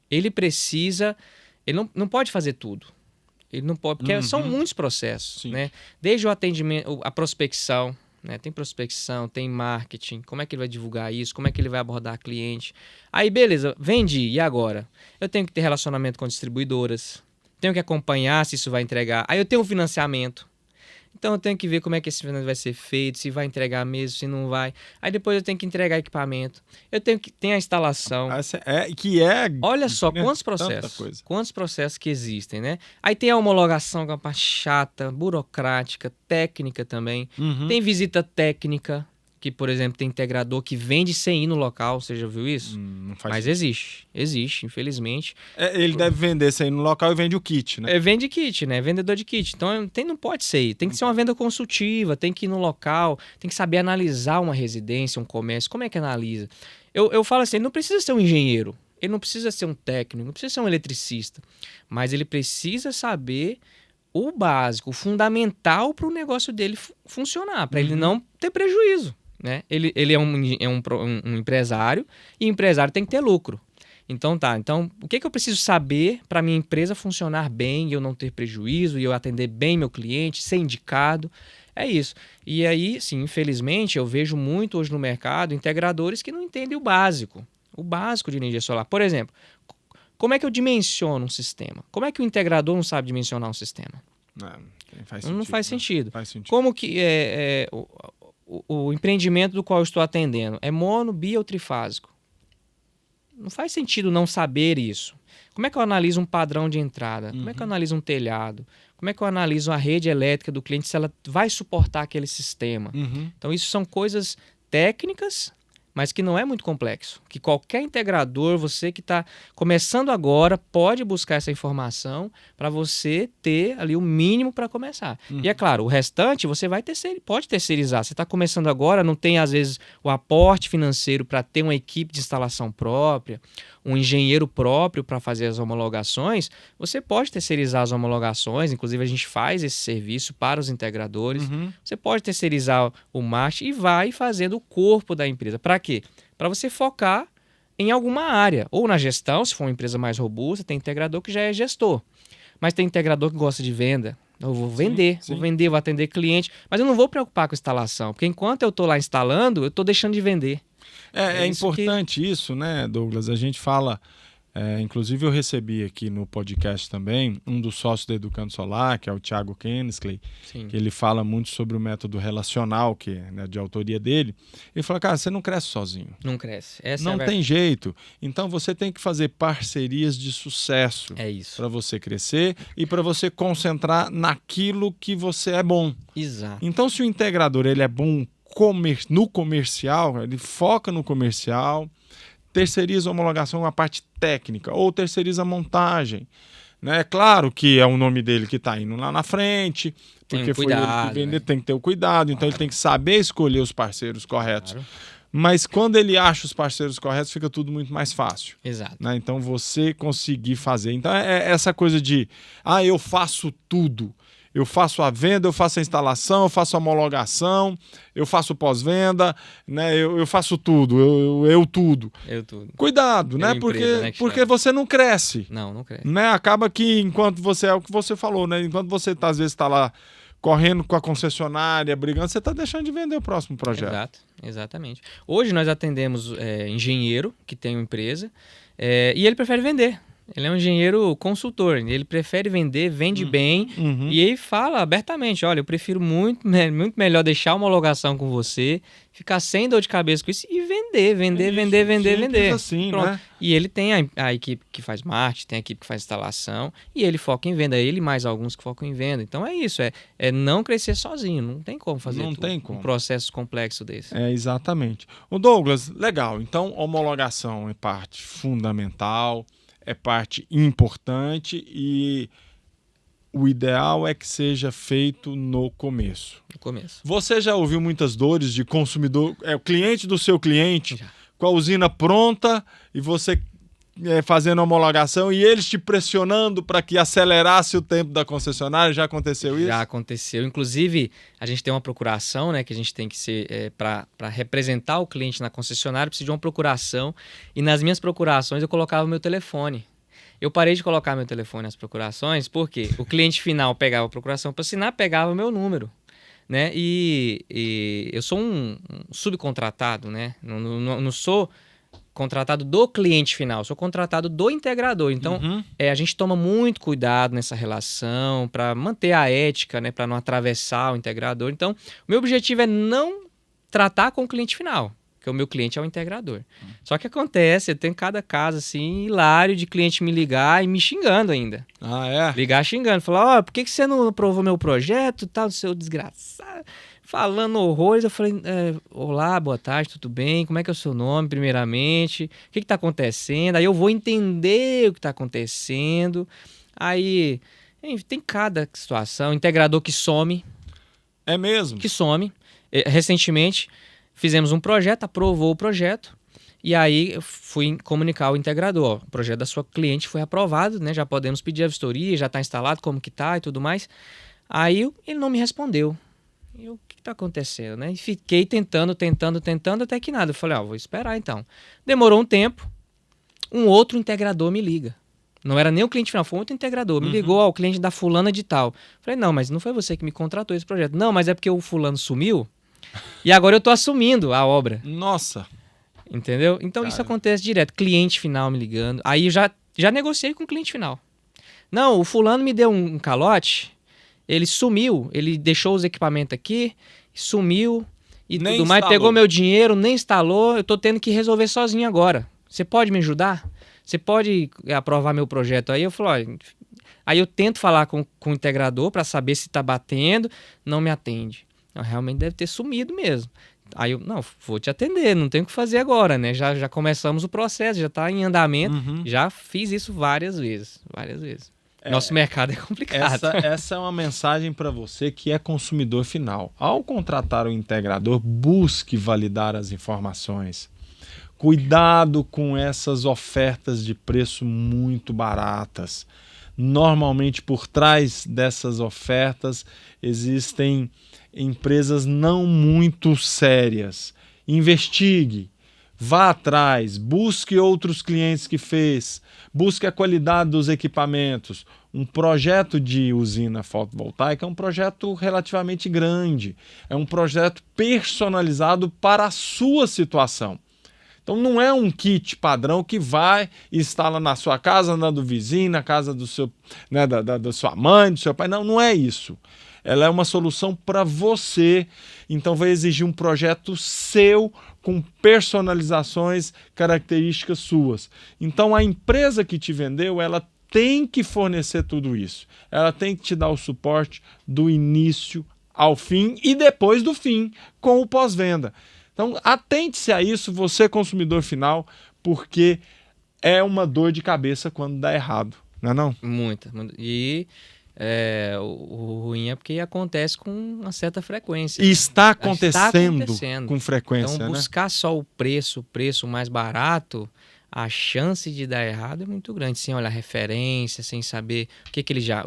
ele precisa... Ele não pode fazer tudo. Ele não pode, porque são muitos processos, né? Desde o atendimento, a prospecção, né? Tem prospecção, tem marketing, como é que ele vai divulgar isso, como é que ele vai abordar cliente. Aí, beleza, vendi, e agora? Eu tenho que ter relacionamento com distribuidoras, tenho que acompanhar se isso vai entregar. Aí eu tenho o financiamento, então eu tenho que ver como é que esse financiamento vai ser feito, se vai entregar mesmo, se não vai. Aí depois eu tenho que entregar equipamento, eu tenho que ter a instalação. Olha só, quantos processos, quantos processos que existem, né? Aí tem a homologação, que é uma parte chata, burocrática, técnica também. Tem visita técnica, que, por exemplo, tem integrador que vende sem ir no local, você já viu isso? Não faz Mas existe, infelizmente. Ele deve vender sem ir no local e vende o kit, né? Vende kit, né? Vendedor de kit. Então não pode ser. Tem que ser uma venda consultiva, tem que ir no local, tem que saber analisar uma residência, um comércio. Como é que analisa? Eu falo assim, ele não precisa ser um engenheiro, ele não precisa ser um técnico, não precisa ser um eletricista, mas ele precisa saber o básico, o fundamental para o negócio dele funcionar, para ele não ter prejuízo. Né? Ele é um empresário, e o empresário tem que ter lucro. Então o que eu preciso saber para minha empresa funcionar bem e eu não ter prejuízo e eu atender bem meu cliente, ser indicado? É isso. E aí, sim, infelizmente, eu vejo muito hoje no mercado integradores que não entendem o básico de energia solar. Por exemplo, como é que eu dimensiono um sistema? Como é que o integrador não sabe dimensionar um sistema? Não faz sentido. Como que o empreendimento do qual eu estou atendendo é mono, bi ou trifásico? Não faz sentido não saber isso. Como é que eu analiso um padrão de entrada? Como é que eu analiso um telhado? Como é que eu analiso a rede elétrica do cliente, se ela vai suportar aquele sistema? Então, isso são coisas técnicas, mas que não é muito complexo. Que qualquer integrador, você que está começando agora, pode buscar essa informação para você ter ali o mínimo para começar. E é claro, o restante você pode terceirizar. Você está começando agora, não tem às vezes o aporte financeiro para ter uma equipe de instalação própria, um engenheiro próprio para fazer as homologações, você pode terceirizar as homologações, inclusive a gente faz esse serviço para os integradores. Você pode terceirizar o marketing e vai fazendo o corpo da empresa. Para quê? Para você focar em alguma área, ou na gestão, se for uma empresa mais robusta, tem integrador que já é gestor, mas tem integrador que gosta de venda. Eu vou vender, vou atender cliente, mas eu não vou preocupar com instalação, porque enquanto eu estou lá instalando, eu estou deixando de vender. É importante isso, né, Douglas? A gente fala, inclusive eu recebi aqui no podcast também um dos sócios da Educando Solar, que é o Thiago Kensley, que ele fala muito sobre o método relacional, que é, né, de autoria dele. Ele fala, cara, você não cresce sozinho. Não cresce. Não tem jeito. Então você tem que fazer parcerias de sucesso para você crescer e para você concentrar naquilo que você é bom. Exato. Então, se o integrador ele é bom no comercial, ele foca no comercial, terceiriza a homologação, uma parte técnica, ou terceiriza a montagem. Né? É claro que é o nome dele que está indo lá na frente, porque foi ele que vendeu, tem que ter o cuidado, então ele tem que saber escolher os parceiros corretos. Mas quando ele acha os parceiros corretos, fica tudo muito mais fácil. Exato. Né? Então você conseguir fazer. Então é essa coisa de, eu faço tudo. Eu faço a venda, eu faço a instalação, eu faço a homologação, eu faço pós-venda, né? Eu faço tudo, eu tudo. Cuidado, né? Porque você não cresce. Não cresce. Né? Acaba que enquanto você, é o que você falou, né? Enquanto você às vezes está lá correndo com a concessionária, brigando, você está deixando de vender o próximo projeto. Exatamente. Hoje nós atendemos engenheiro que tem uma empresa e ele prefere vender. Ele é um engenheiro consultor, ele prefere vender, vende bem e ele fala abertamente, olha, eu prefiro muito melhor deixar a homologação com você, ficar sem dor de cabeça com isso e vender. Assim, né? E ele tem a equipe que faz marketing, tem a equipe que faz instalação e ele foca em venda, ele mais alguns que focam em venda. Então é isso, é não crescer sozinho, não tem como fazer um processo complexo desse. Exatamente. O Douglas, legal, então homologação é parte fundamental, é parte importante e o ideal é que seja feito no começo. Você já ouviu muitas dores de consumidor, o cliente do seu cliente, com a usina pronta e você fazendo a homologação e eles te pressionando para que acelerasse o tempo da concessionária? Já aconteceu isso? Já aconteceu. Inclusive, a gente tem uma procuração, né, que a gente tem que ser para representar o cliente na concessionária, precisa de uma procuração. E nas minhas procurações eu colocava o meu telefone. Eu parei de colocar meu telefone nas procurações porque o cliente final pegava a procuração para assinar, pegava o meu número. Né? E eu sou um subcontratado, né? Não sou contratado do cliente final, sou contratado do integrador. Então, a gente toma muito cuidado nessa relação para manter a ética, né, para não atravessar o integrador. Então, o meu objetivo é não tratar com o cliente final, porque o meu cliente é o integrador. Só que acontece, eu tenho cada caso assim, hilário de cliente me ligar e me xingando ainda. Ligar xingando, falar, por que você não aprovou meu projeto, tal, seu desgraçado? Falando horrores, eu falei, olá, boa tarde, tudo bem? Como é que é o seu nome, primeiramente? O que está acontecendo? Aí eu vou entender o que está acontecendo. Aí, tem cada situação. Integrador que some. É mesmo? Que some. Recentemente, fizemos um projeto, aprovou o projeto. E aí, eu fui comunicar ao integrador. O projeto da sua cliente foi aprovado, né? Já podemos pedir a vistoria, já está instalado, como que está e tudo mais. Aí, ele não me respondeu. E o que está acontecendo, né? E fiquei tentando, até que nada. Eu falei, vou esperar então. Demorou um tempo, um outro integrador me liga. Não era nem o cliente final, foi outro integrador. Me ligou, o cliente da fulana de tal. Falei, não, mas não foi você que me contratou esse projeto. Não, mas é porque o fulano sumiu e agora eu estou assumindo a obra. Nossa! Entendeu? Então isso acontece direto. Cliente final me ligando. Aí eu já negociei com o cliente final. Não, o fulano me deu um calote. Ele sumiu, ele deixou os equipamentos aqui, sumiu e nem tudo mais, pegou meu dinheiro, nem instalou, eu tô tendo que resolver sozinho agora. Você pode me ajudar? você pode aprovar meu projeto aí? Eu falo, olha, aí eu tento falar com o integrador para saber se está batendo, não me atende. Não, realmente deve ter sumido mesmo. Aí eu, não, vou te atender, não tenho o que fazer agora, né? Já começamos o processo, já está em andamento, já fiz isso várias vezes. Nosso mercado é complicado. Essa é uma mensagem para você que é consumidor final. Ao contratar o integrador, busque validar as informações. Cuidado com essas ofertas de preço muito baratas. Normalmente, por trás dessas ofertas, existem empresas não muito sérias. Investigue, vá atrás, busque outros clientes que fez, busque a qualidade dos equipamentos. Um projeto de usina fotovoltaica é um projeto relativamente grande, é um projeto personalizado para a sua situação. Então não é um kit padrão que vai e instala na sua casa, na do vizinho, na casa do seu, né, da sua mãe, do seu pai. Não é isso. Ela é uma solução para você. Então vai exigir um projeto seu com personalizações, características suas. Então a empresa que te vendeu, ela tem que fornecer tudo isso. Ela tem que te dar o suporte do início ao fim e depois do fim, com o pós-venda. Então, atente-se a isso, você consumidor final, porque é uma dor de cabeça quando dá errado, não é não? Muita. E o ruim é porque acontece com uma certa frequência. E está acontecendo com frequência, então, buscar só o preço mais barato, a chance de dar errado é muito grande, sem olhar referência, sem saber o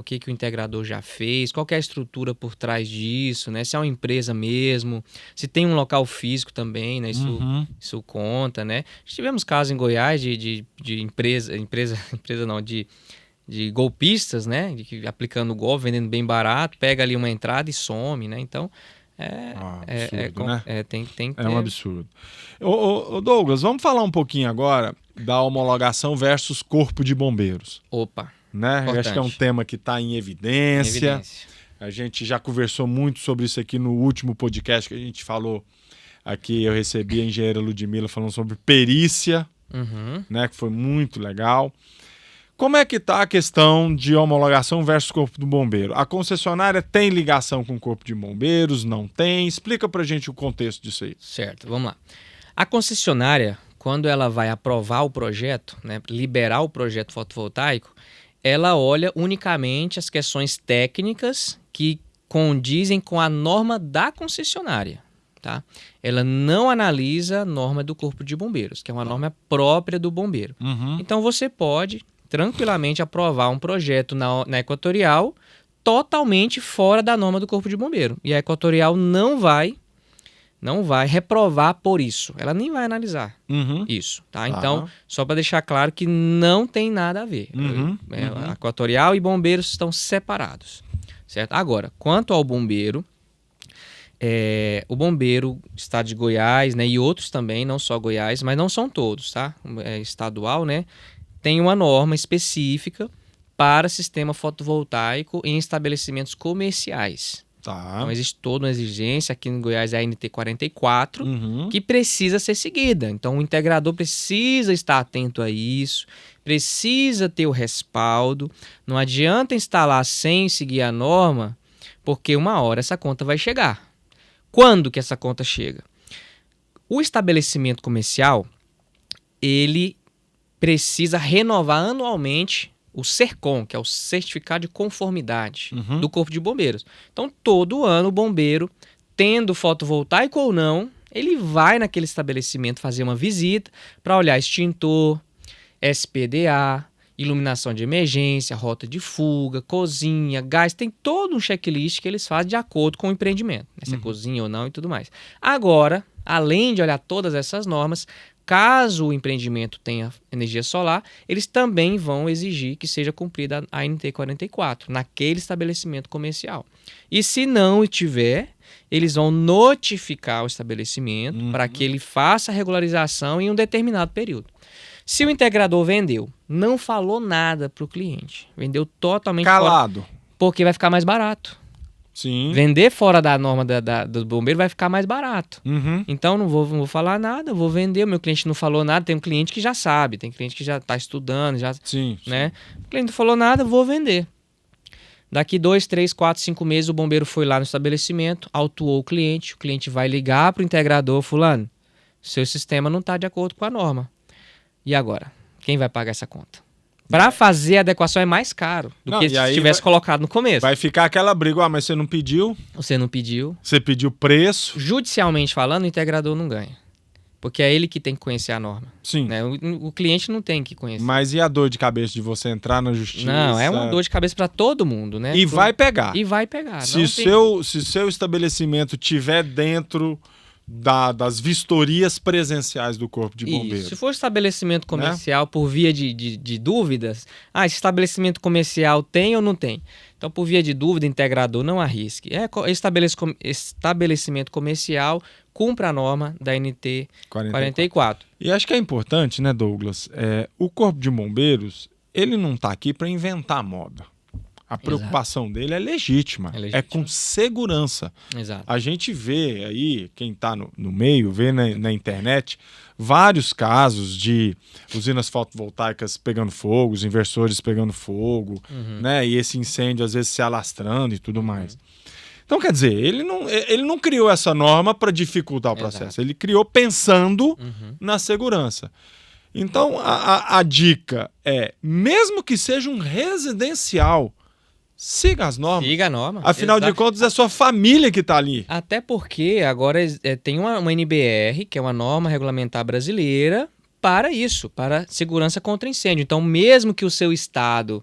que o integrador já fez, qual que é a estrutura por trás disso, né? Se é uma empresa mesmo, se tem um local físico também, né? Isso conta, né? Tivemos casos em Goiás de golpistas, né? Aplicando golpe, vendendo bem barato, pega ali uma entrada e some, né? Então, absurdo, né? Tem que é um absurdo. Ô Douglas, vamos falar um pouquinho agora da homologação versus corpo de bombeiros. Opa, né? Eu acho que é um tema que está em evidência. A gente já conversou muito sobre isso aqui no último podcast que a gente falou aqui. Eu recebi a engenheira Ludmila falando sobre perícia, né? Que foi muito legal. Como é que está a questão de homologação versus corpo do bombeiro? A concessionária tem ligação com o corpo de bombeiros? Não tem? Explica pra gente o contexto disso aí. Certo, vamos lá. A concessionária, quando ela vai aprovar o projeto, né, liberar o projeto fotovoltaico, ela olha unicamente as questões técnicas que condizem com a norma da concessionária. Tá? Ela não analisa a norma do corpo de bombeiros, que é uma norma própria do bombeiro. Então você pode tranquilamente aprovar um projeto na Equatorial totalmente fora da norma do corpo de bombeiro. E a Equatorial não vai reprovar por isso. Ela nem vai analisar isso. Tá? Então, só para deixar claro que não tem nada a ver. A Equatorial e bombeiros estão separados. Certo? Agora, quanto ao bombeiro, o bombeiro estado de Goiás, né, e outros também, não só Goiás, mas não são todos, tá? Estadual, né? Tem uma norma específica para sistema fotovoltaico em estabelecimentos comerciais. Tá. Então, existe toda uma exigência, aqui em Goiás é a NT 44, que precisa ser seguida. Então, o integrador precisa estar atento a isso, precisa ter o respaldo. Não adianta instalar sem seguir a norma, porque uma hora essa conta vai chegar. Quando que essa conta chega? O estabelecimento comercial, ele precisa renovar anualmente o CERCOM, que é o Certificado de Conformidade do Corpo de Bombeiros. Então, todo ano o bombeiro, tendo fotovoltaico ou não, ele vai naquele estabelecimento fazer uma visita para olhar extintor, SPDA, iluminação de emergência, rota de fuga, cozinha, gás, tem todo um checklist que eles fazem de acordo com o empreendimento, né? Se é cozinha ou não e tudo mais. Agora, além de olhar todas essas normas, caso o empreendimento tenha energia solar, eles também vão exigir que seja cumprida a NT 44 naquele estabelecimento comercial. E se não tiver, eles vão notificar o estabelecimento para que ele faça a regularização em um determinado período. Se o integrador vendeu, não falou nada para o cliente, vendeu totalmente calado, porque vai ficar mais barato. Sim. Vender fora da norma do bombeiro vai ficar mais barato. Uhum. Então não vou falar nada, vou vender. O meu cliente não falou nada. Tem um cliente que já sabe, tem cliente que já está estudando, já, Sim. né? O cliente não falou nada, vou vender. Daqui 2, 3, 4, 5 meses o bombeiro foi lá no estabelecimento, autuou o cliente vai ligar para o integrador, fulano, seu sistema não está de acordo com a norma. E agora? Quem vai pagar essa conta? Para fazer a adequação é mais caro do que se tivesse colocado no começo. Vai ficar aquela briga, mas você não pediu? Você não pediu. Você pediu preço? Judicialmente falando, o integrador não ganha. Porque é ele que tem que conhecer a norma. Sim. Né? O cliente não tem que conhecer. Mas e a dor de cabeça de você entrar na justiça? Não, é uma dor de cabeça para todo mundo, né? E vai pegar. E vai pegar. Se seu estabelecimento tiver dentro das vistorias presenciais do Corpo de Bombeiros. Se for estabelecimento comercial, por via de dúvidas, esse estabelecimento comercial tem ou não tem? Então, por via de dúvida, integrador, não arrisque. Estabelecimento comercial, cumpra a norma da NT 44. E acho que é importante, né, Douglas? O Corpo de Bombeiros, ele não está aqui para inventar moda. A preocupação dele é legítima, é com segurança. Exato. A gente vê aí, quem está no meio, vê na internet, vários casos de usinas fotovoltaicas pegando fogo, os inversores pegando fogo, né? E esse incêndio às vezes se alastrando e tudo mais. Então, quer dizer, ele não criou essa norma para dificultar o processo, ele criou pensando na segurança. Então, a dica é, mesmo que seja um residencial, siga as normas. Siga a norma. Afinal de contas, é a sua família que está ali. Até porque agora tem uma NBR, que é uma norma regulamentar brasileira, para isso, para segurança contra incêndio. Então, mesmo que o seu estado,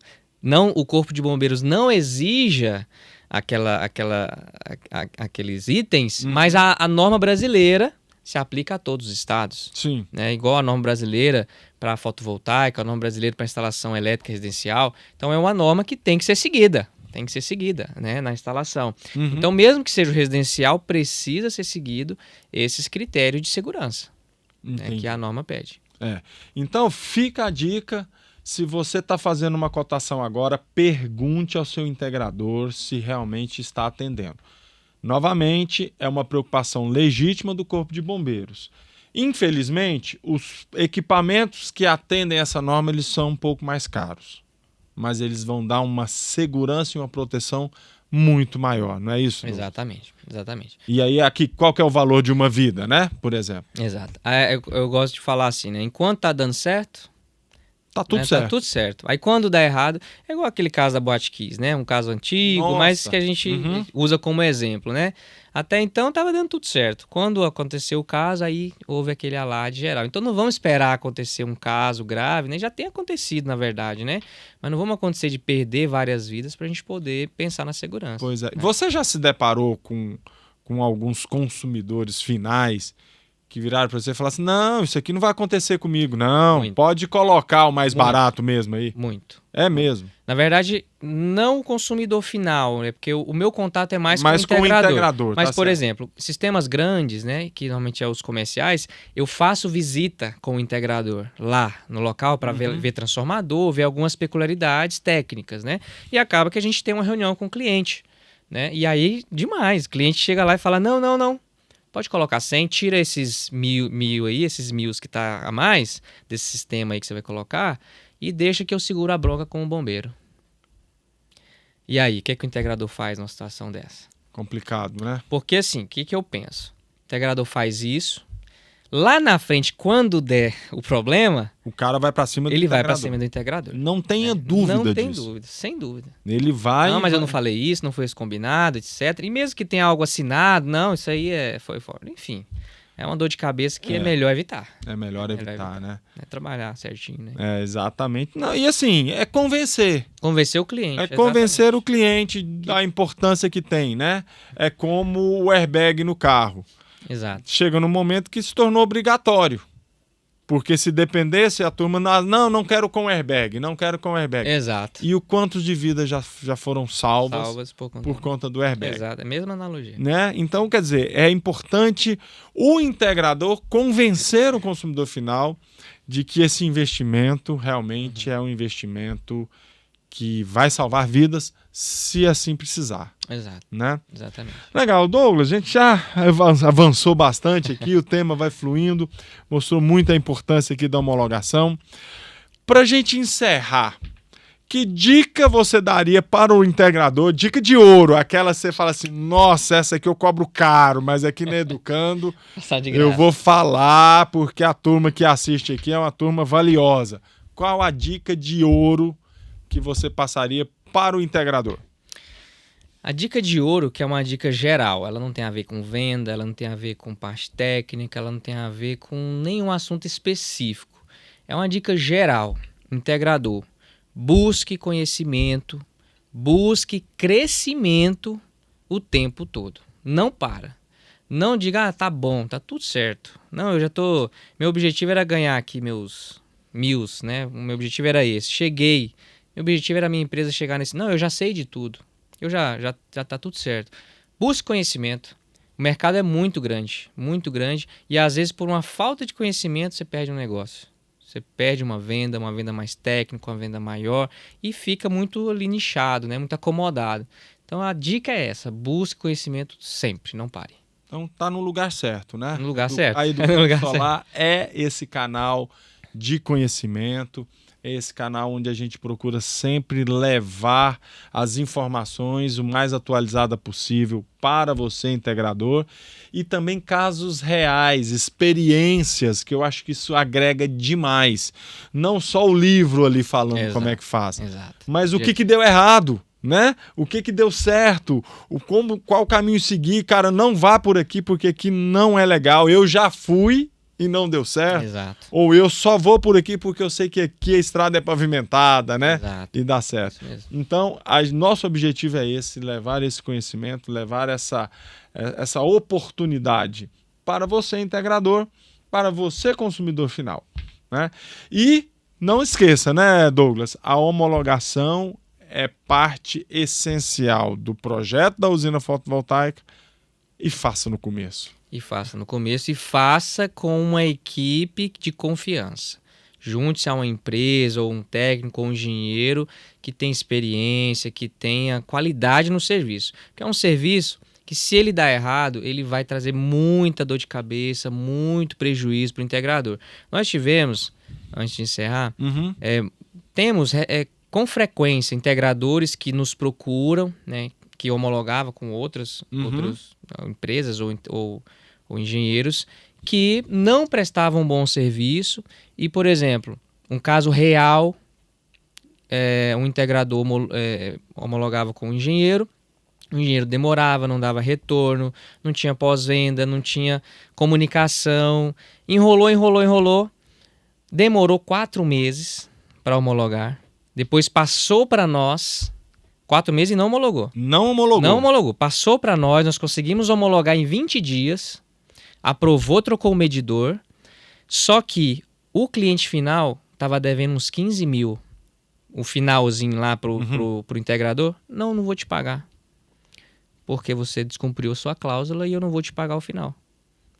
o Corpo de Bombeiros não exija aqueles itens, mas a norma brasileira se aplica a todos os estados. Sim. Né? Igual a norma brasileira para fotovoltaica, a norma brasileira para instalação elétrica residencial. Então é uma norma que tem que ser seguida. Tem que ser seguida, né, na instalação. Então, mesmo que seja o residencial, precisa ser seguido esses critérios de segurança, né, que a norma pede. Então, fica a dica. Se você está fazendo uma cotação agora, pergunte ao seu integrador se realmente está atendendo. Novamente, é uma preocupação legítima do Corpo de Bombeiros. Infelizmente, os equipamentos que atendem essa norma eles são um pouco mais caros, mas eles vão dar uma segurança e uma proteção muito maior, não é isso? Exatamente. E aí, aqui, qual que é o valor de uma vida, né? Por exemplo. Exato. Eu gosto de falar assim, né? Enquanto tá dando certo, tá tudo certo. Tá tudo certo. Aí quando dá errado, é igual aquele caso da Boate Kiss, né? Um caso antigo, mas que a gente usa como exemplo, né? Até então tava dando tudo certo. Quando aconteceu o caso, aí houve aquele alarde geral. Então não vamos esperar acontecer um caso grave, né? Já tem acontecido, na verdade, né? Mas não vamos acontecer de perder várias vidas pra gente poder pensar na segurança. Pois é. Né? Você já se deparou com alguns consumidores finais que viraram para você e falaram assim, não, isso aqui não vai acontecer comigo, não. Muito. Pode colocar o mais barato mesmo aí. Muito. É mesmo. Na verdade, não o consumidor final, né? Porque o meu contato é mais com o integrador. Mas, por exemplo, sistemas grandes, né? Que normalmente é os comerciais, eu faço visita com o integrador lá no local para ver transformador, ver algumas peculiaridades técnicas, né? E acaba que a gente tem uma reunião com o cliente, né? E aí, demais. O cliente chega lá e fala, não. Pode colocar 100, tira esses mil aí, esses 1000 que tá a mais desse sistema aí que você vai colocar e deixa que eu seguro a bronca com o bombeiro. E aí, o que o integrador faz numa situação dessa? Complicado, né? Porque assim, o que eu penso? O integrador faz isso, lá na frente, quando der o problema, o cara vai para cima do integrador. Ele vai para cima do integrador. Não tenha dúvida disso. Não tem dúvida, sem dúvida. Ele vai... Não, mas eu não falei isso, não foi isso combinado, etc. E mesmo que tenha algo assinado, não, isso aí foi fora. Enfim, é uma dor de cabeça que é melhor evitar. É melhor evitar, né? É trabalhar certinho, né? Exatamente. Não, e assim, é convencer. Convencer o cliente. É convencer o cliente da importância que tem, né? É como o airbag no carro. Exato. Chega num momento que se tornou obrigatório. Porque se dependesse, a turma... Não quero com airbag, não quero com airbag. Exato. E o quantos de vidas já foram salvas por conta do airbag. Exato, é a mesma analogia. Né? Então, quer dizer, é importante o integrador convencer o consumidor final de que esse investimento realmente é um investimento que vai salvar vidas se assim precisar. Exato. Né? Exatamente. Legal, Douglas, a gente já avançou bastante aqui, o tema vai fluindo, mostrou muita importância aqui da homologação. Para a gente encerrar, que dica você daria para o integrador? Dica de ouro, aquela que você fala assim, nossa, essa aqui eu cobro caro, mas aqui na Educando eu vou falar porque a turma que assiste aqui é uma turma valiosa. Qual a dica de ouro que você passaria para o integrador? A dica de ouro, que é uma dica geral, ela não tem a ver com venda, ela não tem a ver com parte técnica, ela não tem a ver com nenhum assunto específico. É uma dica geral. Integrador, busque conhecimento, busque crescimento o tempo todo. Não para. Não diga, tá bom, tá tudo certo. Não, eu já tô... Meu objetivo era ganhar aqui meus 1000, né? O meu objetivo era esse. Cheguei. Meu objetivo era a minha empresa chegar nesse... Não, eu já sei de tudo. Eu já tá tudo certo. Busque conhecimento. O mercado é muito grande, e às vezes por uma falta de conhecimento você perde um negócio. Você perde uma venda mais técnica, uma venda maior e fica muito ali nichado, né? Muito acomodado. Então a dica é essa, busque conhecimento sempre, não pare. Então tá no lugar certo, né? No lugar certo. A Educando Solar é esse canal de conhecimento, é esse canal onde a gente procura sempre levar as informações o mais atualizada possível para você, integrador, e também casos reais, experiências, que eu acho que isso agrega demais. Não só o livro ali falando como é que faz, mas o que deu errado, né? O que deu certo, qual caminho seguir. Cara, não vá por aqui porque aqui não é legal. Eu já fui e não deu certo. Exato. Ou eu só vou por aqui porque eu sei que aqui a estrada é pavimentada, né? Exato. E dá certo. Então, nosso objetivo é esse, levar esse conhecimento, levar essa oportunidade para você, integrador, para você, consumidor final, né? E não esqueça, né, Douglas? A homologação é parte essencial do projeto da usina fotovoltaica e faça no começo. E faça com uma equipe de confiança. Junte-se a uma empresa, ou um técnico, ou um engenheiro que tem experiência, que tenha qualidade no serviço. Porque é um serviço que, se ele dar errado, ele vai trazer muita dor de cabeça, muito prejuízo para o integrador. Nós tivemos, antes de encerrar, temos com frequência integradores que nos procuram, né, que homologava com outras empresas ou engenheiros que não prestavam bom serviço e, por exemplo, um caso real, um integrador homologava com um engenheiro, o engenheiro demorava, não dava retorno, não tinha pós-venda, não tinha comunicação, enrolou, demorou 4 meses para homologar, depois passou para nós... 4 meses e não homologou. Não homologou. Passou para nós conseguimos homologar em 20 dias, aprovou, trocou o medidor, só que o cliente final estava devendo uns 15 mil, o finalzinho lá pro integrador. Não vou te pagar, porque você descumpriu sua cláusula e eu não vou te pagar o final.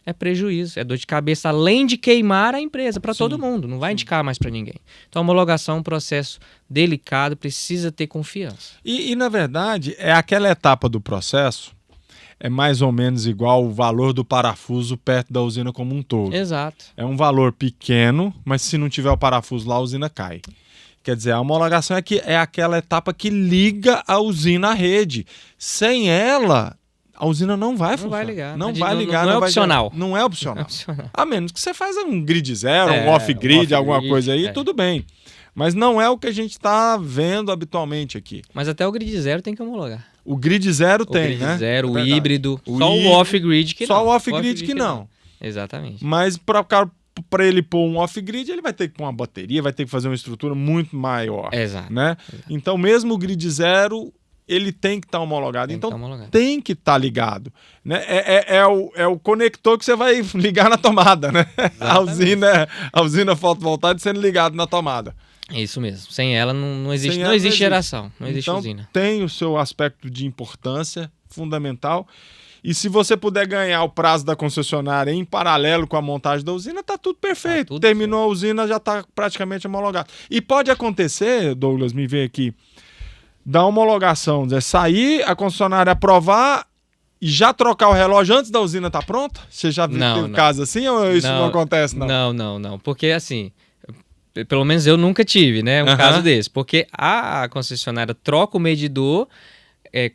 É prejuízo, é dor de cabeça, além de queimar a empresa para todo mundo, não vai indicar mais para ninguém. Então, a homologação é um processo delicado, precisa ter confiança. E, na verdade, é aquela etapa do processo, é mais ou menos igual o valor do parafuso perto da usina como um todo. Exato. É um valor pequeno, mas se não tiver o parafuso lá, a usina cai. Quer dizer, a homologação é aquela etapa que liga a usina à rede. Sem ela... a usina não vai funcionar. Não vai ligar. Não é opcional. Não é opcional. A menos que você faça um grid zero, um off-grid, alguma coisa aí, tudo bem. Mas não é o que a gente está vendo habitualmente aqui. Mas até o grid zero tem que homologar. O grid zero tem, né? O grid zero, o híbrido, só o off-grid que não. Só o off-grid que não. Exatamente. Mas para ele pôr um off-grid, ele vai ter que pôr uma bateria, vai ter que fazer uma estrutura muito maior. Exato. Né? Então, mesmo o grid zero... ele tem que estar homologado, então tem que estar ligado, né? É o conector que você vai ligar na tomada, né? A usina fotovoltaica sendo ligada na tomada. É isso mesmo, sem ela não existe geração, não existe usina. Tem o seu aspecto de importância fundamental, e se você puder ganhar o prazo da concessionária em paralelo com a montagem da usina, tá tudo perfeito. Terminou a usina, já está praticamente homologado. E pode acontecer, Douglas, me vê aqui, da homologação, sair, a concessionária aprovar e já trocar o relógio antes da usina estar pronta? Você já viu um caso assim ou isso não acontece, não? Não. Porque assim, pelo menos eu nunca tive, né, um caso desse. Porque a concessionária troca o medidor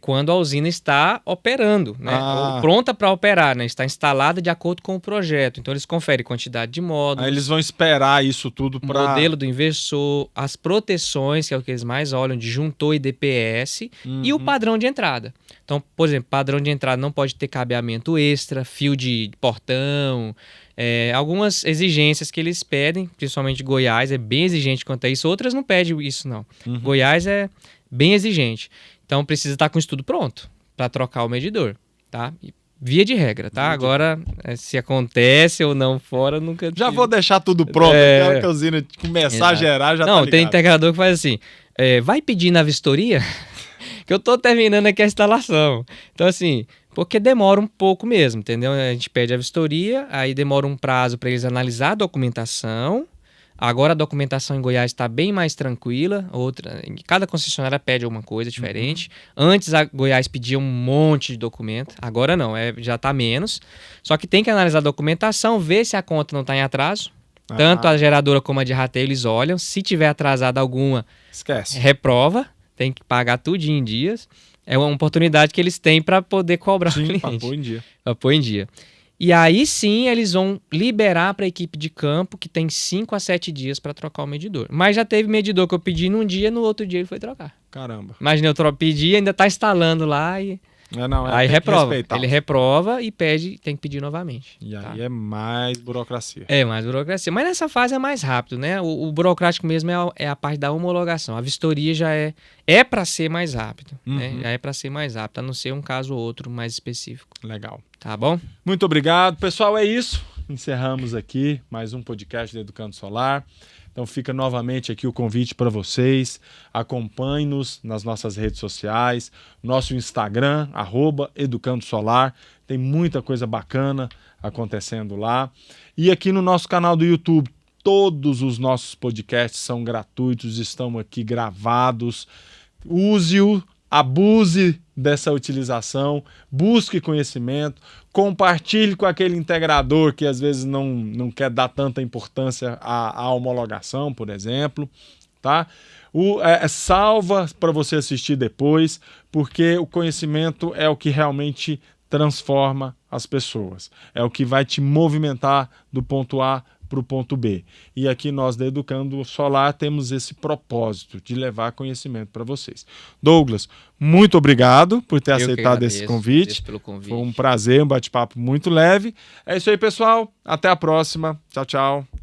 quando a usina está operando, né? Ou pronta para operar, né? Está instalada de acordo com o projeto. Então eles conferem quantidade de módulos. Aí eles vão esperar isso tudo para... modelo do inversor, as proteções, que é o que eles mais olham, disjuntor e DPS, e o padrão de entrada. Então, por exemplo, padrão de entrada não pode ter cabeamento extra, fio de portão, algumas exigências que eles pedem, principalmente Goiás é bem exigente quanto a isso. Outras não pedem isso, não. Goiás é bem exigente. Então precisa estar com o estudo pronto para trocar o medidor, tá? Via de regra, tá? Agora, se acontece ou não fora, nunca... Já vou deixar tudo pronto, quero que a usina começar a gerar, já tá ligado. Não, tem integrador que faz assim, vai pedir na vistoria, que eu tô terminando aqui a instalação. Então assim, porque demora um pouco mesmo, entendeu? A gente pede a vistoria, aí demora um prazo para eles analisar a documentação. Agora a documentação em Goiás está bem mais tranquila. Cada concessionária pede alguma coisa diferente. Antes a Goiás pedia um monte de documento. Agora não, já está menos. Só que tem que analisar a documentação, ver se a conta não está em atraso. Tanto a geradora como a de rateio eles olham. Se tiver atrasada alguma, esquece. Reprova. Tem que pagar tudinho em dias. É uma oportunidade que eles têm para poder cobrar o cliente. Para pôr em dia. Para pôr em dia. E aí sim eles vão liberar para a equipe de campo que tem 5 a 7 dias para trocar o medidor. Mas já teve medidor que eu pedi num dia, no outro dia ele foi trocar. Caramba. Imagina, eu pedi, ainda está instalando lá e... aí reprova. Ele reprova e tem que pedir novamente. E aí é mais burocracia. É mais burocracia. Mas nessa fase é mais rápido, né? O burocrático mesmo é a parte da homologação. A vistoria já é para ser mais rápido. Né? Já é para ser mais rápido, a não ser um caso ou outro mais específico. Legal. Tá bom? Muito obrigado. Pessoal, é isso. Encerramos aqui mais um podcast do Educando Solar. Então fica novamente aqui o convite para vocês. Acompanhe-nos nas nossas redes sociais, nosso Instagram, @EducandoSolar. Tem muita coisa bacana acontecendo lá. E aqui no nosso canal do YouTube, todos os nossos podcasts são gratuitos, estão aqui gravados. Use-o, abuse dessa utilização, busque conhecimento, compartilhe com aquele integrador que às vezes não quer dar tanta importância à homologação, por exemplo, tá? Salva para você assistir depois, porque o conhecimento é o que realmente transforma as pessoas, é o que vai te movimentar do ponto A para o ponto B. E aqui nós da Educando Solar temos esse propósito de levar conhecimento para vocês. Douglas, muito obrigado por ter aceitado esse convite. Pelo convite. Foi um prazer, um bate-papo muito leve. É isso aí, pessoal. Até a próxima. Tchau, tchau.